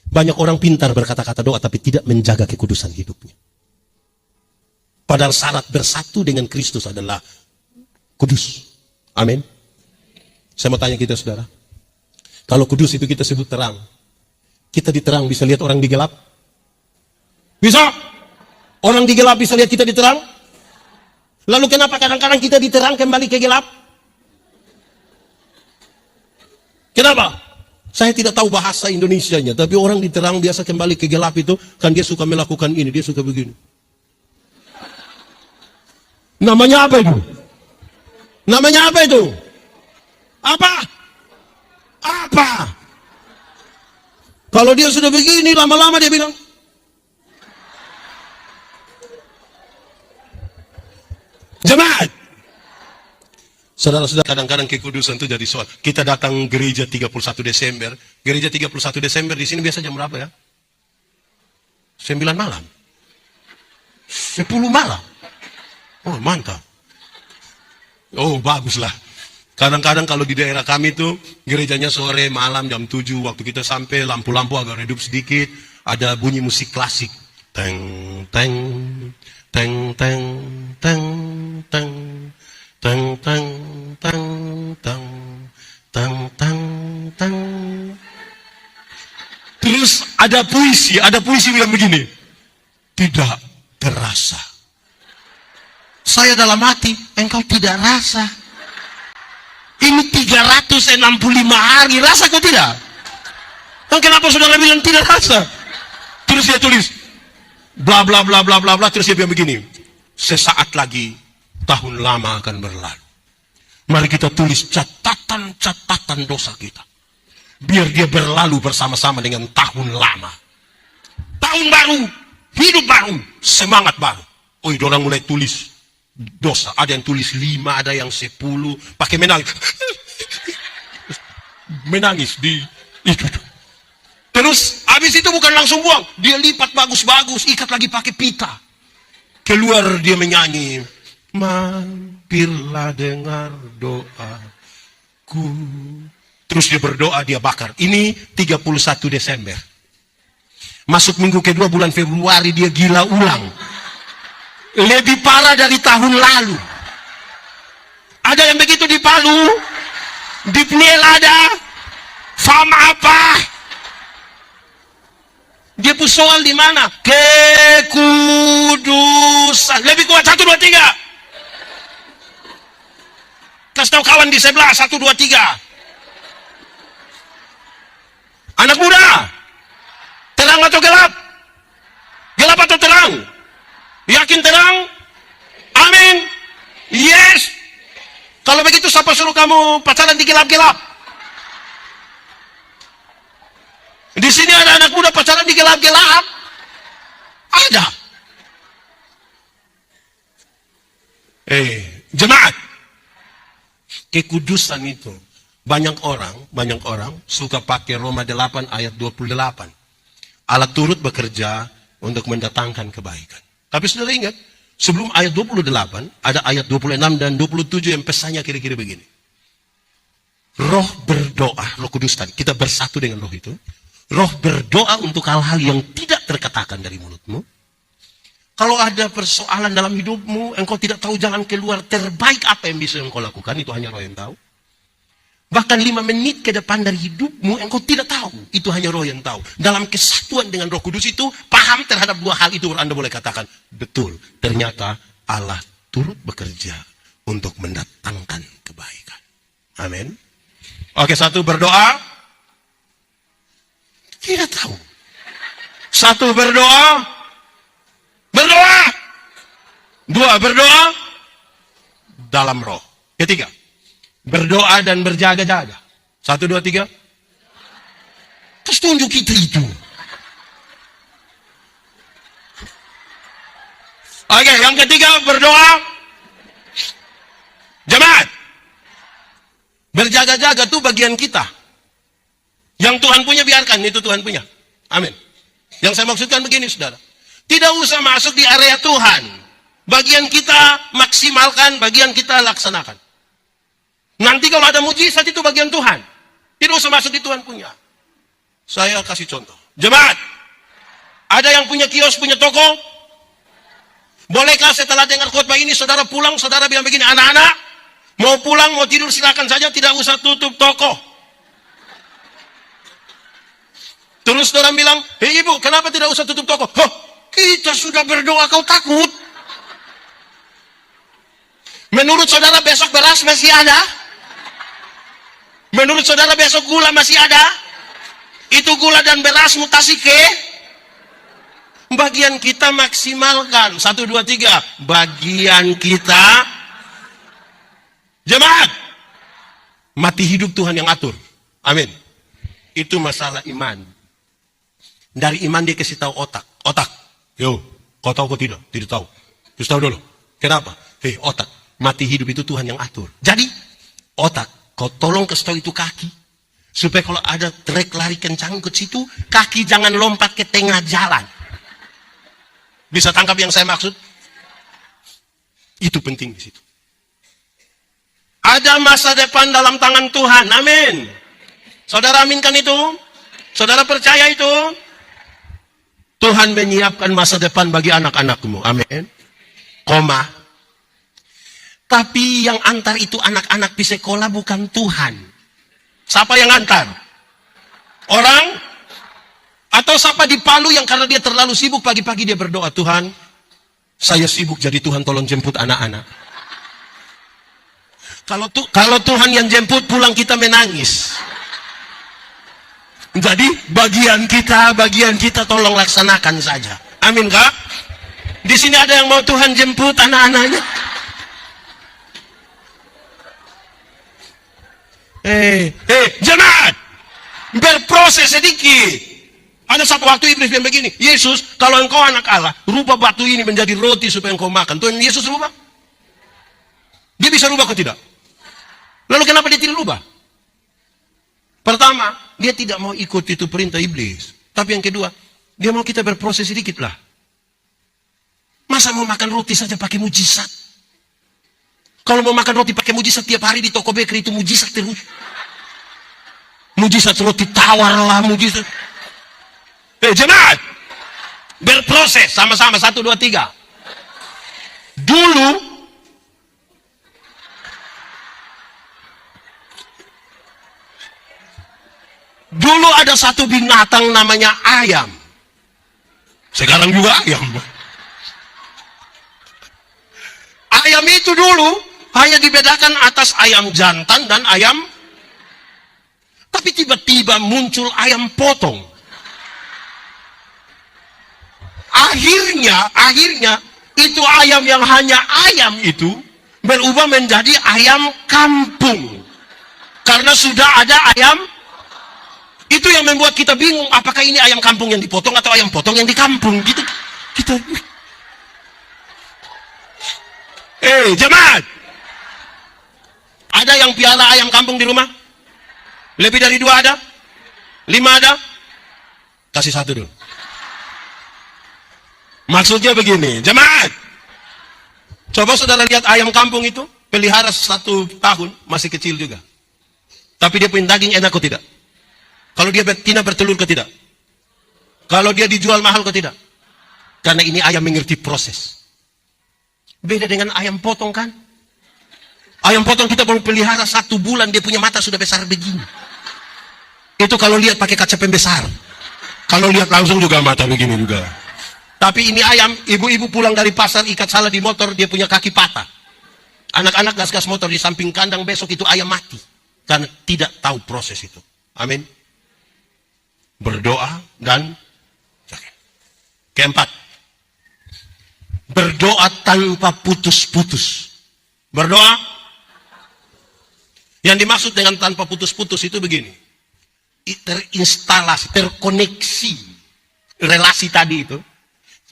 S1: Banyak orang pintar berkata-kata doa, tapi tidak menjaga kekudusan hidupnya. Padahal syarat bersatu dengan Kristus adalah kudus. Amin. Saya mau tanya kita saudara. Kalau kudus itu kita sebut terang. Kita di terang bisa lihat orang di gelap? Bisa? Orang di gelap bisa lihat kita di terang? Lalu kenapa kadang-kadang kita di terang kembali ke gelap? Kenapa? Saya tidak tahu bahasa Indonesianya, tapi orang di terang biasa kembali ke gelap itu, kan dia suka melakukan ini, dia suka begini. Namanya apa itu? Namanya apa itu? Apa? Apa? Kalau dia sudah begini, lama-lama dia bilang, jemaat. Saudara-saudara, kadang-kadang kekudusan itu jadi soal. Kita datang gereja 31 Desember. Gereja 31 Desember di sini biasa jam berapa ya? 9 malam. 10 malam. Oh, mantap. Oh, baguslah. Kadang-kadang kalau di daerah kami itu gerejanya sore, malam jam 7, waktu kita sampai lampu-lampu agak redup sedikit, ada bunyi musik klasik. Teng teng teng teng teng teng teng teng teng teng teng teng teng. Terus ada puisi bilang begini. Tidak terasa. Saya dalam hati, engkau tidak rasa. Ini 365 hari, rasa kau tidak? Dan kenapa saudara bilang tidak rasa? Terus dia tulis, bla bla bla bla bla bla, terus dia bilang begini, sesaat lagi tahun lama akan berlalu. Mari kita tulis catatan-catatan dosa kita. Biar dia berlalu bersama-sama dengan tahun lama. Tahun baru, hidup baru, semangat baru. Oh, orang mulai tulis dosa. Ada yang tulis 5, ada yang 10. Pakai menangis. Menangis di itu. Terus habis itu bukan langsung buang. Dia lipat bagus-bagus, ikat lagi pakai pita. Keluar dia menyanyi. Mampirlah dengar doaku. Terus dia berdoa, dia bakar. Ini 31 Desember. Masuk minggu kedua bulan Februari dia gila ulang. Lebih parah dari tahun lalu. Ada yang begitu di Palu, di Pniel ada, sama apa? Dia pun soal di mana? Kekudusan. Lebih kuat 1, 2, 3. Kasih tahu kawan di sebelah 1, 2, 3. Anak muda, terang atau gelap? Gelap atau terang? Yakin terang? Amin. Yes. Kalau begitu siapa suruh kamu pacaran di gelap-gelap? Di sini ada anak muda pacaran di gelap-gelap? Ada. Jemaat. kekudusan itu. Banyak orang suka pakai Roma 8 ayat 28. Allah turut bekerja untuk mendatangkan kebaikan. Tapi saudara ingat, sebelum ayat 28, ada ayat 26 dan 27 yang pesannya kira-kira begini. Roh berdoa, Roh Kudus tadi, kita bersatu dengan roh itu. Roh berdoa untuk hal-hal yang tidak terkatakan dari mulutmu. Kalau ada persoalan dalam hidupmu, engkau tidak tahu jalan keluar terbaik apa yang bisa engkau lakukan, itu hanya roh yang tahu. Bahkan 5 menit ke depan dari hidupmu, engkau tidak tahu. Itu hanya roh yang tahu. Dalam kesatuan dengan Roh Kudus itu, paham terhadap 2 hal itu, Anda boleh katakan, betul, ternyata Allah turut bekerja untuk mendatangkan kebaikan. Amin. Oke, 1 berdoa. Tidak tahu. 1 berdoa. Berdoa. 2 berdoa. Dalam roh. Ketiga. Berdoa dan berjaga-jaga. 1, 2, 3. Terus tunjuk kita itu. Oke, yang ketiga berdoa. Jemaat. Berjaga-jaga itu bagian kita. Yang Tuhan punya biarkan, itu Tuhan punya. Amin. Yang saya maksudkan begini, saudara. Tidak usah masuk di area Tuhan. Bagian kita maksimalkan, bagian kita laksanakan. Nanti kalau ada mujizat itu bagian Tuhan. Tidak usah masuk di Tuhan punya. Saya kasih contoh. Jemaat, ada yang punya kios, punya toko? Bolehkah setelah dengar khotbah ini, saudara pulang, saudara bilang begini, anak-anak, mau pulang, mau tidur, silakan saja, tidak usah tutup toko. Terus saudara bilang, hei ibu, kenapa tidak usah tutup toko? Hah, kita sudah berdoa, kau takut? Menurut saudara besok beras masih ada? Menurut saudara besok gula masih ada? Itu gula dan beras mutasi ke? Bagian kita maksimalkan. 1, 2, 3. Bagian kita. Jemaat. Mati hidup Tuhan yang atur. Amin. Itu masalah iman. Dari iman dia kasih tahu otak. Otak. Yo, kau tahu kau tidak? Tidak tahu. Terus tahu dulu. Kenapa? Hei, otak. Mati hidup itu Tuhan yang atur. Jadi, otak. Kau tolong kasih tahu itu kaki. Supaya kalau ada trek lari kencang ke situ, kaki jangan lompat ke tengah jalan. Bisa tangkap yang saya maksud? Itu penting di situ. Ada masa depan dalam tangan Tuhan. Amin. Saudara aminkan itu? Saudara percaya itu? Tuhan menyiapkan masa depan bagi anak-anakmu. Amin. Koma. Tapi yang antar itu anak-anak di sekolah bukan Tuhan. Siapa yang antar? Orang? Atau siapa di Palu yang karena dia terlalu sibuk pagi-pagi dia berdoa, Tuhan, saya sibuk jadi Tuhan tolong jemput anak-anak. Kalau Tuhan yang jemput pulang kita menangis. Jadi bagian kita tolong laksanakan saja. Amin kak? Di sini ada yang mau Tuhan jemput anak-anaknya? Jemaat, berproses sedikit. Ada satu waktu iblis bilang begini, Yesus, kalau engkau anak Allah, rubah batu ini menjadi roti supaya engkau makan. Tuhan Yesus rubah? Dia bisa rubah atau tidak? Lalu kenapa dia tidak rubah? Pertama, dia tidak mau ikut itu perintah iblis. Tapi yang kedua, dia mau kita berproses sedikit lah. Masa mau makan roti saja pakai mujizat? Kalau mau makan roti pakai mujizat tiap hari di toko bakery itu mujizat terus. Mujizat roti tawar lah, mujizat. Jemaat, berproses sama-sama 1, 2, 3. Dulu ada satu binatang namanya ayam. Sekarang juga ayam. Ayam itu dulu hanya dibedakan atas ayam jantan dan ayam. Tapi tiba-tiba muncul ayam potong. Akhirnya itu ayam yang hanya ayam itu berubah menjadi ayam kampung. Karena sudah ada ayam. Itu yang membuat kita bingung, apakah ini ayam kampung yang dipotong atau ayam potong yang di kampung gitu. Kita jemaat. Ada yang piara ayam kampung di rumah? Lebih dari 2 ada? 5 ada? Kasih 1 dulu. Maksudnya begini, jemaat. Coba saudara lihat ayam kampung itu, pelihara 1 tahun, masih kecil juga. Tapi dia punya daging enak atau tidak? Kalau dia betina bertelur atau tidak? Kalau dia dijual mahal atau tidak? Karena ini ayam mengerti proses. Beda dengan ayam potong kan? Ayam potong kita baru pelihara 1 bulan, dia punya mata sudah besar begini. Itu kalau lihat pakai kaca pembesar. Kalau lihat langsung juga mata begini juga. Tapi ini ayam, ibu-ibu pulang dari pasar, ikat salah di motor, dia punya kaki patah. Anak-anak gas-gas motor di samping kandang, besok itu ayam mati. Karena tidak tahu proses itu. Amin. Berdoa dan keempat, berdoa tanpa putus-putus. Berdoa. Yang dimaksud dengan tanpa putus-putus itu begini. Terinstalasi, terkoneksi. Relasi tadi itu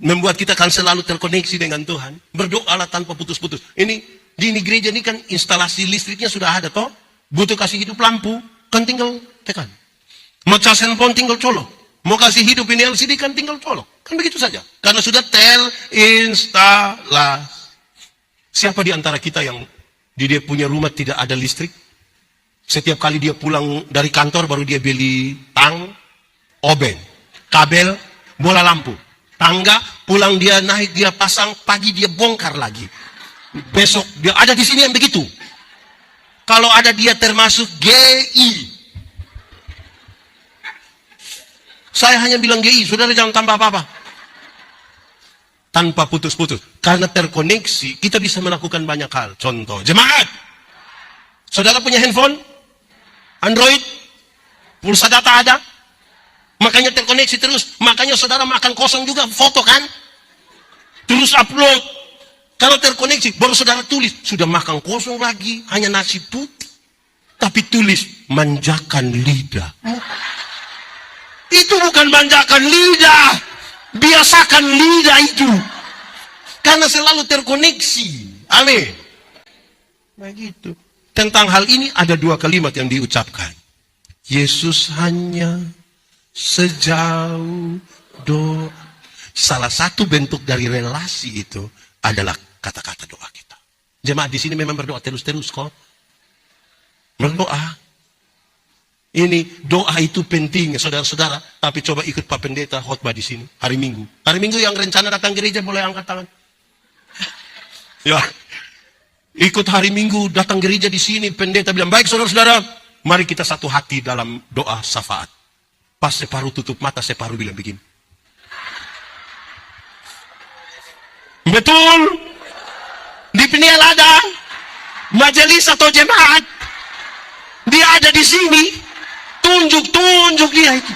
S1: membuat kita kan selalu terkoneksi dengan Tuhan. Berdoalah tanpa putus-putus. Ini di gereja ini kan instalasi listriknya sudah ada toh. Butuh kasih hidup lampu, kan tinggal tekan. Mau cas handphone tinggal colok. Mau kasih hidup ini LCD kan tinggal colok. Kan begitu saja. Karena sudah terinstalasi. Siapa di antara kita yang di dia punya rumah tidak ada listrik? Setiap kali dia pulang dari kantor baru dia beli tang, oben, kabel, bola lampu. Tangga, pulang dia naik, dia pasang, pagi dia bongkar lagi. Besok dia ada di sini yang begitu. Kalau ada dia termasuk GI. Saya hanya bilang GI, saudara jangan tambah apa-apa. Tanpa putus-putus. Karena terkoneksi, kita bisa melakukan banyak hal. Contoh, jemaat. Saudara punya handphone? Android? Pulsa data ada? Makanya terkoneksi terus. Makanya saudara makan kosong juga foto kan? Terus upload. Kalau terkoneksi, baru saudara tulis. Sudah makan kosong lagi, hanya nasi putih. Tapi tulis, manjakan lidah. Itu bukan manjakan lidah. Biasakan lidah itu. Karena selalu terkoneksi. Amin. Begitu. Tentang hal ini ada 2 kalimat yang diucapkan. Yesus hanya sejauh doa. Salah satu bentuk dari relasi itu adalah kata-kata doa kita. Jemaat di sini memang berdoa terus-terus kok. Berdoa. Ini doa itu penting, saudara-saudara. Tapi coba ikut Pak Pendeta khotbah di sini hari Minggu. Hari Minggu yang rencana datang gereja boleh angkat tangan. Ya. Ikut hari Minggu datang gereja di sini, pendeta bilang, "Baik saudara-saudara, mari kita satu hati dalam doa syafaat." Pas separuh tutup mata, separuh bilang begini. Betul. Di Peniel ada majelis atau jemaat. Dia ada di sini. Tunjuk dia itu.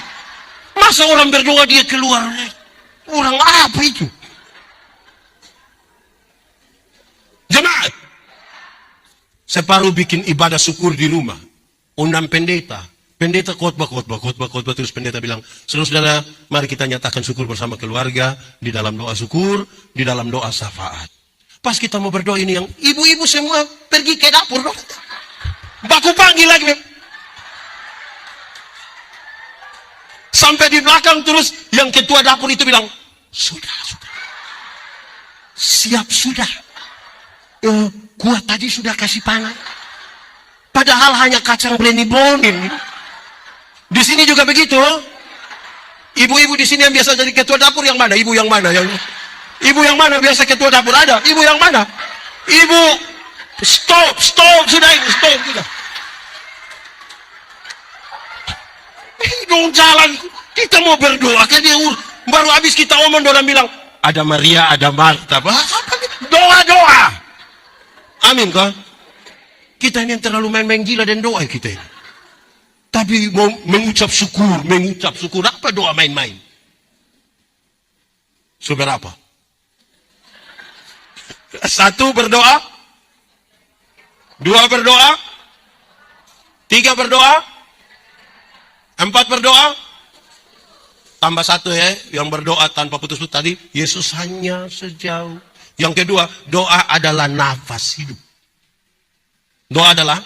S1: Masa orang berdoa dia keluar? Orang apa itu? Jemaat. Separuh bikin ibadah syukur di rumah. Undang pendeta. Pendeta khotbah. Terus pendeta bilang, saudara-saudara, mari kita nyatakan syukur bersama keluarga. Di dalam doa syukur, di dalam doa syafaat. Pas kita mau berdoa ini, yang ibu-ibu semua pergi ke dapur. Baku panggil lagi. Sampai di belakang terus yang ketua dapur itu bilang, sudah. Siap sudah. Kuah tadi sudah kasih panas. Padahal hanya kacang bleni-bonin. Di sini juga begitu. Ibu-ibu di sini yang biasa jadi ketua dapur yang mana? Ibu yang mana? Ibu yang mana biasa ketua dapur ada? Ibu yang mana? Ibu, stop sudah ini, stop sudah. Dong jalan, kita mau berdoa kan dia baru habis kita omong orang bilang ada Maria, ada Marta. Doa. Amin kan? Kita ini yang terlalu main-main gila dan doa kita ini. Tapi mau mengucap syukur apa doa main-main? Seberapa? 1 berdoa, 2 berdoa, 3 berdoa, 4 berdoa, tambah 1 ya, yang berdoa tanpa putus-putus tadi, Yesus hanya sejauh. Yang kedua, doa adalah nafas hidup. Doa adalah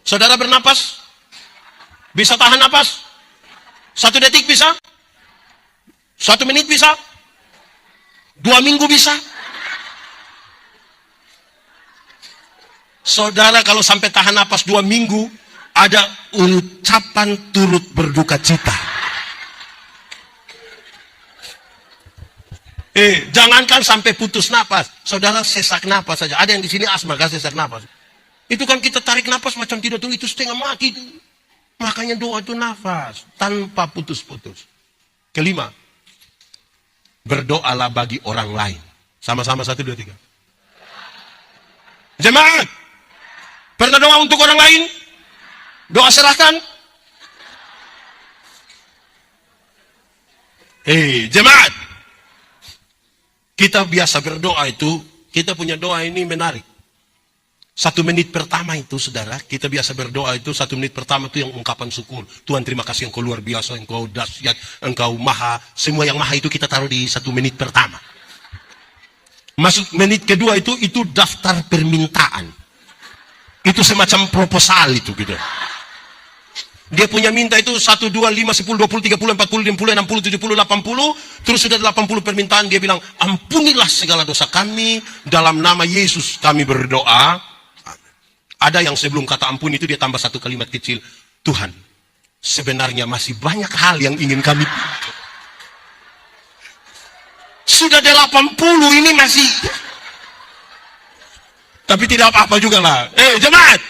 S1: Saudara bernapas? Bisa tahan napas? 1 detik bisa? 1 menit bisa? 2 minggu bisa? Saudara kalau sampai tahan napas 2 minggu, ada ucapan turut berduka cita. Jangankan sampai putus napas, saudara sesak napas saja. Ada yang di sini asma, kan sesak napas. Itu kan kita tarik napas macam tidak tuh, itu setengah mati. Makanya doa itu nafas, tanpa putus-putus. Kelima, berdoalah bagi orang lain. Sama-sama 1, 2, 3. Jemaat, pernah doa untuk orang lain? Doa serahkan. Jemaat, kita biasa berdoa itu, kita punya doa ini menarik. 1 menit pertama itu, saudara, kita biasa berdoa itu 1 menit pertama itu yang ungkapan syukur. Tuhan terima kasih, Engkau luar biasa, Engkau dahsyat, Engkau maha. Semua yang maha itu kita taruh di 1 menit pertama. Masuk menit kedua itu daftar permintaan. Itu semacam proposal itu gitu. Dia punya minta itu 1, 2, 5, 10, 20, 30, 40, 50, 60, 70, 80. Terus sudah 80 permintaan, dia bilang, ampunilah segala dosa kami, dalam nama Yesus kami berdoa. Ada yang sebelum kata ampun itu dia tambah 1 kalimat kecil. Tuhan, sebenarnya masih banyak hal yang ingin kami. Sudah 80 ini masih. Tapi tidak apa-apa juga lah. Jemaat.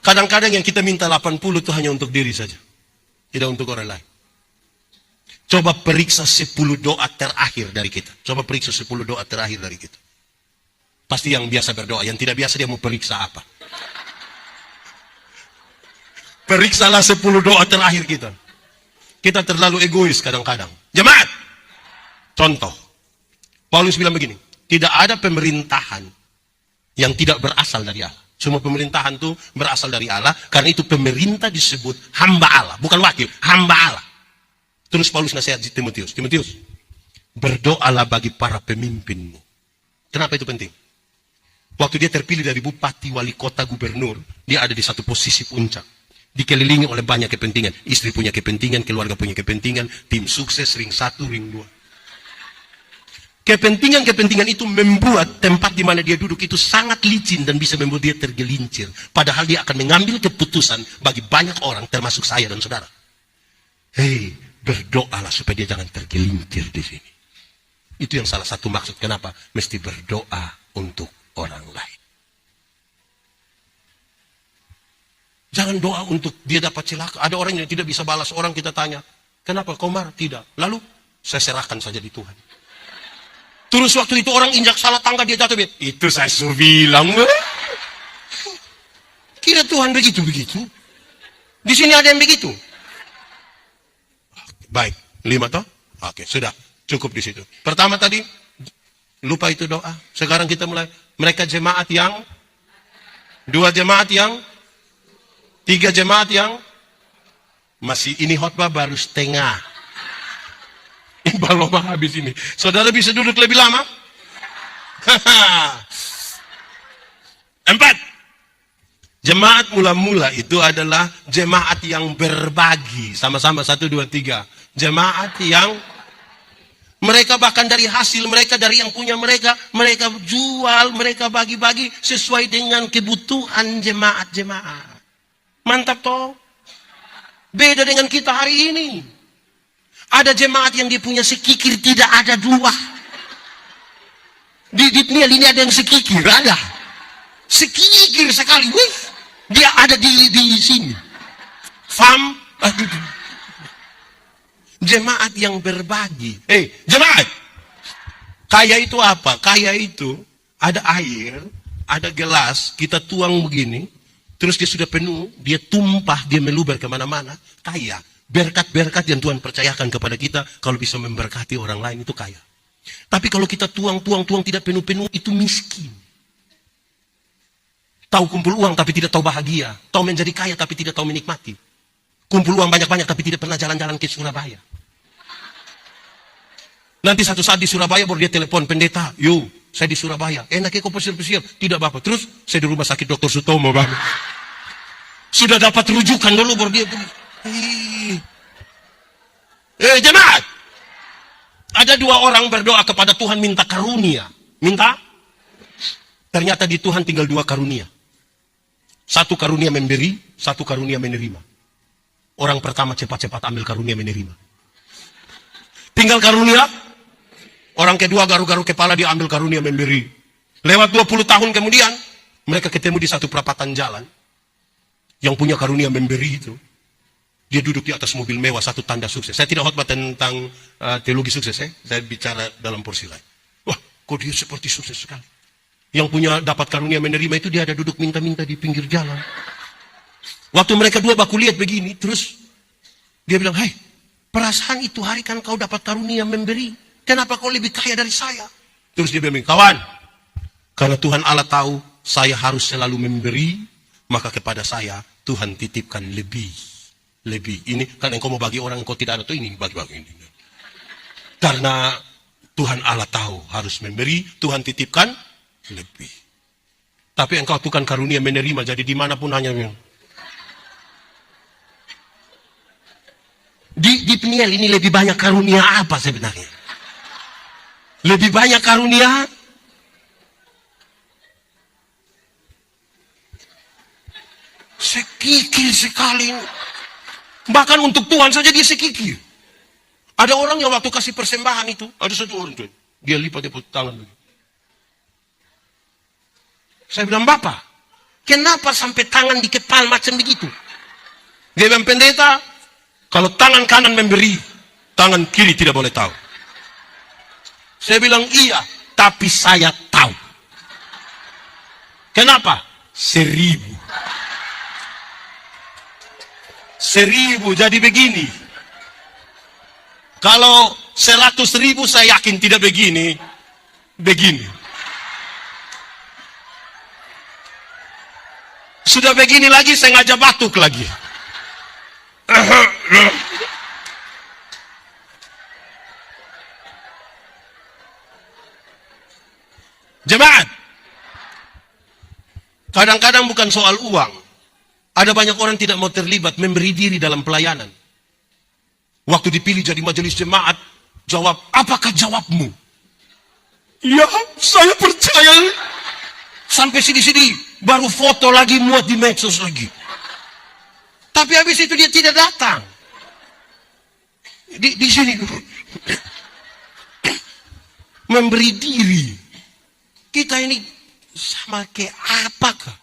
S1: Kadang-kadang yang kita minta 80 itu hanya untuk diri saja. Tidak untuk orang lain. Coba periksa 10 doa terakhir dari kita. Coba periksa 10 doa terakhir dari kita. Pasti yang biasa berdoa, yang tidak biasa dia mau periksa apa. Periksalah 10 doa terakhir kita. Kita terlalu egois kadang-kadang. Jemaat, contoh, Paulus bilang begini, tidak ada pemerintahan yang tidak berasal dari Allah. Semua pemerintahan itu berasal dari Allah, karena itu pemerintah disebut hamba Allah, bukan wakil, hamba Allah. Terus Paulus nasihat Timotius, Timotius, berdoalah bagi para pemimpinmu. Kenapa itu penting? Waktu dia terpilih dari bupati, wali kota, gubernur, dia ada di satu posisi puncak. Dikelilingi oleh banyak kepentingan. Istri punya kepentingan, keluarga punya kepentingan, tim sukses, ring 1, ring 2. Kepentingan-kepentingan itu membuat tempat di mana dia duduk itu sangat licin dan bisa membuat dia tergelincir. Padahal dia akan mengambil keputusan bagi banyak orang, termasuk saya dan saudara. Berdoalah supaya dia jangan tergelincir di sini. Itu yang salah satu maksud kenapa mesti berdoa untuk orang lain. Jangan doa untuk dia dapat celaka. Ada orang yang tidak bisa balas orang, kita tanya, kenapa kau marah? Tidak. Lalu, saya serahkan saja di Tuhan. Terus waktu itu orang injak salah tangga, dia jatuh. Itu saya suruh bilang. Kira Tuhan begitu-begitu? Di sini ada yang begitu. Baik, 5 toh? Oke, sudah. Cukup di situ. Pertama tadi, lupa itu doa. Sekarang kita mulai. Mereka jemaat yang 2 jemaat yang 3 jemaat yang masih ini khotbah baru setengah. Belum habis ini. Saudara bisa duduk lebih lama? 4. Jemaat mula-mula itu adalah jemaat yang berbagi. Sama-sama 1, 2, 3. Jemaat yang mereka bahkan dari hasil mereka, dari yang punya mereka jual, mereka bagi-bagi sesuai dengan kebutuhan jemaat-jemaat. Mantap toh? Beda dengan kita hari ini. Ada jemaat yang dia punya sekikir, tidak ada 2. Di lini ada yang sekikir, ada. Sekikir sekali, wih. Dia ada di sini. Fam, jemaat yang berbagi. Jemaat. Kaya itu apa? Kaya itu ada air, ada gelas, kita tuang begini, terus dia sudah penuh, dia tumpah, dia meluber kemana-mana. Kaya. Berkat-berkat yang Tuhan percayakan kepada kita, kalau bisa memberkati orang lain itu kaya. Tapi kalau kita tuang tidak penuh-penuh, itu miskin. Tahu kumpul uang tapi tidak tahu bahagia. Tahu menjadi kaya tapi tidak tahu menikmati. Kumpul uang banyak-banyak tapi tidak pernah jalan-jalan ke Surabaya. Nanti satu saat di Surabaya baru dia telepon pendeta, yuk Saya di Surabaya. Enaknya kok pesir-pesir. Tidak Bapak. Terus saya di rumah sakit Dr. Sutomo Bapak. Sudah dapat rujukan dulu baru dia pergi. Jemaat. Ada dua orang berdoa kepada Tuhan minta karunia. Minta. Ternyata di Tuhan tinggal dua karunia. Satu karunia memberi, satu karunia menerima. Orang pertama cepat-cepat ambil karunia menerima. Tinggal karunia. Orang kedua garu-garu kepala dia ambil karunia memberi. Lewat 20 tahun kemudian, mereka ketemu di satu perapatan jalan. Yang punya karunia memberi itu. Dia duduk di atas mobil mewah, satu tanda sukses. Saya tidak khotbah tentang teologi sukses. Saya bicara dalam porsi lain. Wah, kok dia seperti sukses sekali. Yang punya dapat karunia menerima itu dia ada duduk minta-minta di pinggir jalan. Waktu mereka dua baku lihat begini, terus dia bilang, "Hei, perasaan itu hari kan kau dapat karunia memberi. Kenapa kau lebih kaya dari saya?" Terus dia bilang, "Kawan, karena Tuhan Allah tahu saya harus selalu memberi, maka kepada saya Tuhan titipkan lebih. Ini kan engkau mau bagi orang engkau tidak ada tuh ini bagi-bagi ini. Karena Tuhan Allah tahu harus memberi, Tuhan titipkan lebih. Tapi engkau bukan karunia menerima, jadi dimanapun hanya di Peniel ini lebih banyak karunia apa sebenarnya? Lebih banyak karunia sekikir sekali. Bahkan untuk Tuhan saja dia sekikir. Ada orang yang waktu kasih persembahan itu, ada satu orang tuh, dia lipat tangan begini. Saya bilang, "Bapak, kenapa sampai tangan di kepala macam begitu?" Dia bilang, "Pendeta, kalau tangan kanan memberi, tangan kiri tidak boleh tahu." Saya bilang, "Iya, tapi saya tahu." Kenapa? 1000. Jadi begini. Kalau 100.000 saya yakin tidak begini. Sudah begini lagi saya ngajak batuk lagi. Jemaat, kadang-kadang bukan soal uang. Ada banyak orang tidak mau terlibat, memberi diri dalam pelayanan. Waktu dipilih jadi majelis jemaat, jawab, apakah jawabmu? Ya, saya percaya. Sampai sini-sini, baru foto lagi, muat di medsos lagi. Tapi habis itu dia tidak datang. Di sini. Memberi diri. Kita ini sama kayak apakah?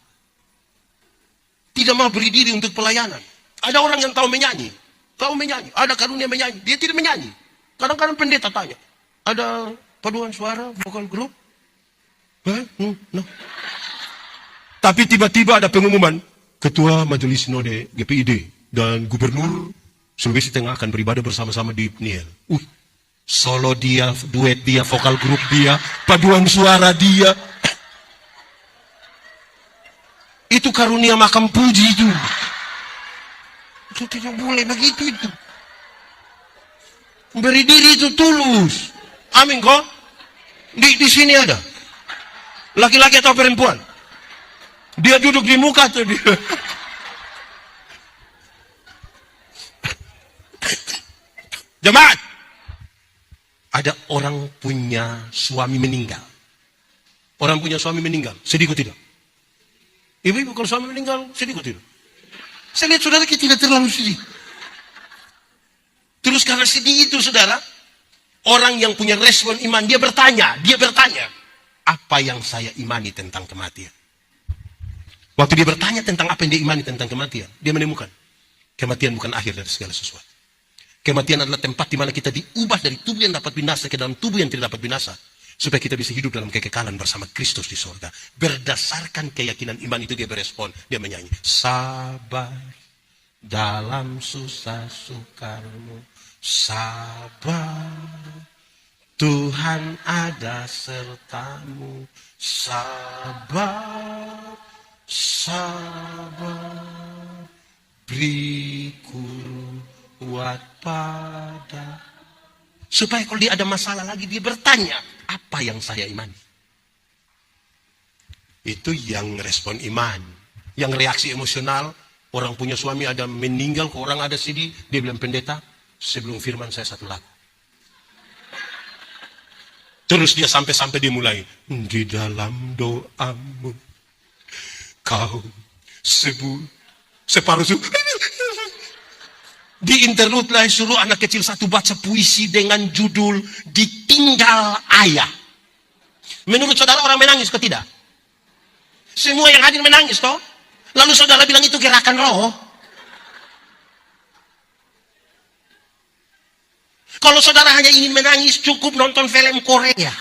S1: Tidak mau beri diri untuk pelayanan. Ada orang yang tahu menyanyi. Ada karunia menyanyi. Dia tidak menyanyi. Kadang-kadang pendeta tanya. Ada paduan suara, vokal grup? No. Tapi tiba-tiba ada pengumuman. Ketua Majelis Sinode GPID dan Gubernur Sulawesi Tengah akan beribadah bersama-sama di Pniel. Solo dia, duet dia, vokal grup dia, paduan suara dia. Itu karunia makam puji itu. Itu tidak boleh begitu itu. Beri diri itu tulus. Amin kok. Di sini ada. Laki-laki atau perempuan? Dia duduk di muka tuh dia. Jemaat. Ada orang punya suami meninggal. Orang punya suami meninggal. Sedih kok tidak? Ibu-ibu kalau suami meninggal, sedih kok tidak? Saya lihat saudara kita tidak terlalu sedih. Terus karena sedih itu saudara, orang yang punya respon iman, dia bertanya, apa yang saya imani tentang kematian? Waktu dia bertanya tentang apa yang dia imani tentang kematian, dia menemukan, kematian bukan akhir dari segala sesuatu. Kematian adalah tempat di mana kita diubah dari tubuh yang dapat binasa ke dalam tubuh yang tidak dapat binasa. Supaya kita bisa hidup dalam kekekalan bersama Kristus di surga. Berdasarkan keyakinan iman itu dia berespon. Dia menyanyi. Sabar dalam susah sukarmu. Sabar. Tuhan ada sertamu. Sabar. Beri kuat pada. Supaya kalau dia ada masalah lagi, dia bertanya, apa yang saya imani? Itu yang respon iman. Yang reaksi emosional, orang punya suami ada meninggal, orang ada sedih, dia bilang, pendeta, sebelum firman saya satu lagu. Terus dia sampai dia mulai, di dalam doamu, kau sebut separuh suku. Di interlude lah suruh anak kecil satu baca puisi dengan judul Ditinggal Ayah. Menurut saudara orang menangis atau tidak? Semua yang hadir menangis toh? Lalu saudara bilang itu gerakan roh. Kalau saudara hanya ingin menangis, cukup nonton film Korea.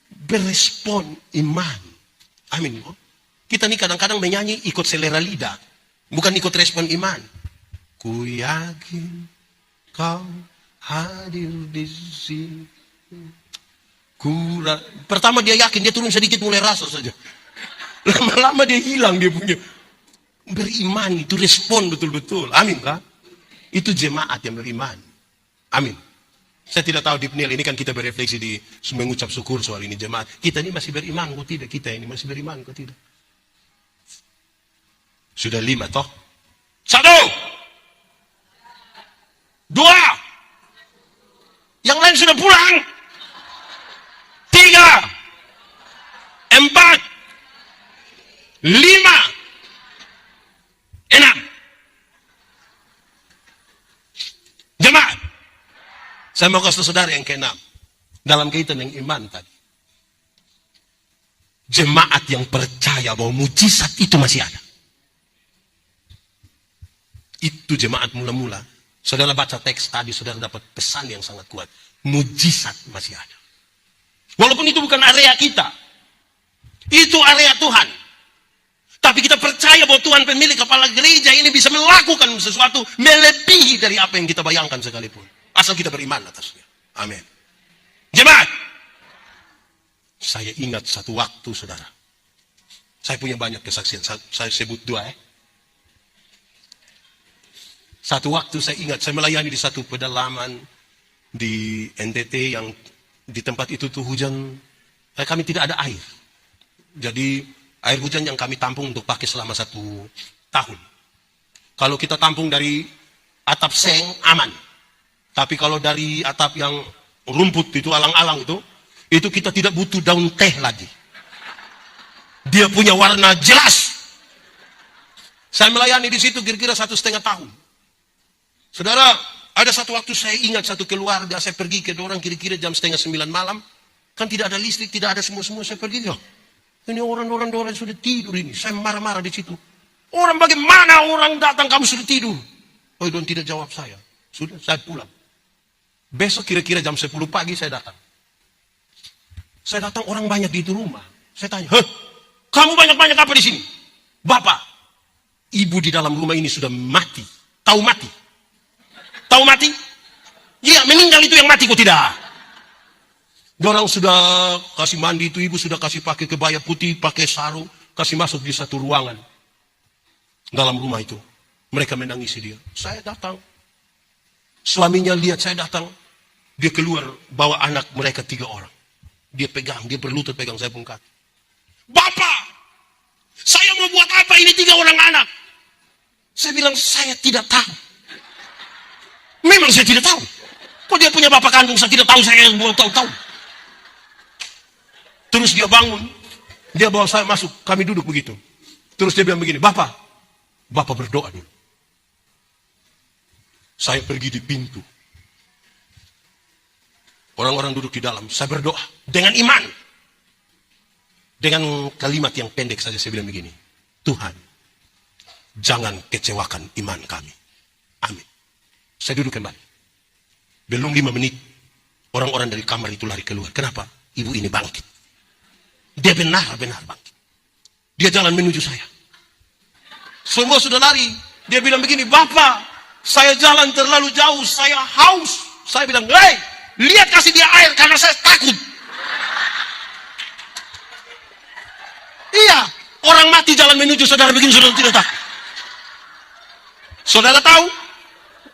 S1: Berespon iman. Amin. Kita nih kadang-kadang menyanyi ikut selera lidah. Bukan ikut respon iman. Ku yakin kau hadir di sini. Pertama dia yakin, dia turun sedikit mulai rasa saja. Lama-lama dia hilang, dia punya. Beriman itu respon betul-betul. Amin kah? Itu jemaat yang beriman. Amin. Saya tidak tahu di Peniel ini kan kita berefleksi di mengucap syukur soal ini jemaat. Kita ini masih beriman kok tidak? Kita ini masih beriman kok tidak? Sudah 5 toh? 1, 2, yang lain sudah pulang. 3, 4, 5, 6. Jemaat. Saya mau kasih saudara yang ke-6. Dalam kaitan yang iman tadi. Jemaat yang percaya bahwa mujizat itu masih ada. Itu jemaat mula-mula. Saudara baca teks tadi, saudara dapat pesan yang sangat kuat. Mujizat masih ada. Walaupun itu bukan area kita. Itu area Tuhan. Tapi kita percaya bahwa Tuhan pemilik kepala gereja ini bisa melakukan sesuatu melebihi dari apa yang kita bayangkan sekalipun. Asal kita beriman atasnya. Amin. Jemaat. Saya ingat satu waktu, saudara. Saya punya banyak kesaksian. Saya sebut 2 ya. Satu waktu saya ingat, saya melayani di satu pedalaman di NTT yang di tempat itu tuh hujan, kami tidak ada air. Jadi air hujan yang kami tampung untuk pakai selama 1 tahun. Kalau kita tampung dari atap seng, aman. Tapi kalau dari atap yang rumput itu, alang-alang itu kita tidak butuh daun teh lagi. Dia punya warna jelas. Saya melayani di situ kira-kira 1,5 tahun. Saudara, ada satu waktu saya ingat satu keluarga, saya pergi ke dorang kira-kira jam 8:30 malam. Kan tidak ada listrik, tidak ada semua-semua. Saya pergi, ini orang sudah tidur ini. Saya marah-marah di situ. Orang bagaimana orang datang kamu sudah tidur? Oh, don tidak jawab saya. Sudah, saya pulang. Besok kira-kira jam 10 pagi saya datang. Saya datang, orang banyak di itu rumah. Saya tanya, kamu banyak-banyak apa di sini? Bapak, ibu di dalam rumah ini sudah mati. Tahu mati? Tahu mati? Iya, meninggal itu yang mati kok tidak? Orang sudah kasih mandi itu, ibu sudah kasih pakai kebaya putih, pakai sarung, kasih masuk di satu ruangan dalam rumah itu. Mereka menangisi dia. Saya datang. Suaminya lihat saya datang. Dia keluar bawa anak mereka 3 orang. Dia pegang, dia berlutut pegang saya pun kaki. Bapak, saya mau buat apa ini 3 orang anak? Saya bilang, saya tidak tahu. Memang saya tidak tahu. Kok dia punya bapak kandung, saya tidak tahu, saya yang mau tahu. Terus dia bangun. Dia bawa saya masuk, kami duduk begitu. Terus dia bilang begini, Bapak berdoa dulu. Saya pergi di pintu. Orang-orang duduk di dalam, saya berdoa. Dengan iman. Dengan kalimat yang pendek saja saya bilang begini. Tuhan, jangan kecewakan iman kami. Amin. Saya duduk kembali. Belum 5 menit, orang-orang dari kamar itu lari keluar. Kenapa? Ibu ini bangkit. Dia benar-benar bangkit. Dia jalan menuju saya. Semua sudah lari. Dia bilang begini, Bapak, saya jalan terlalu jauh, saya haus. Saya bilang, hei, lihat kasih dia air karena saya takut. Iya, orang mati jalan menuju saudara begini, saudara tidak takut. Saudara tahu?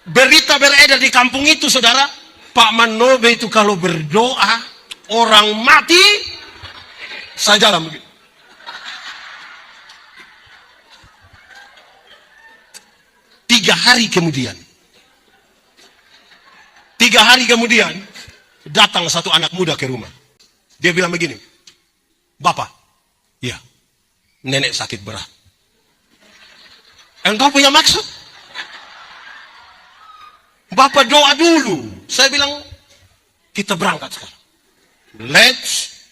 S1: Berita beredar di kampung itu, saudara, Pak Manobe itu kalau berdoa, orang mati, saya jalan begini. Tiga hari kemudian, datang satu anak muda ke rumah. Dia bilang begini, Bapak, ya, nenek sakit berat. Engkau punya maksud? Bapak doa dulu. Saya bilang, kita berangkat sekarang. Let's.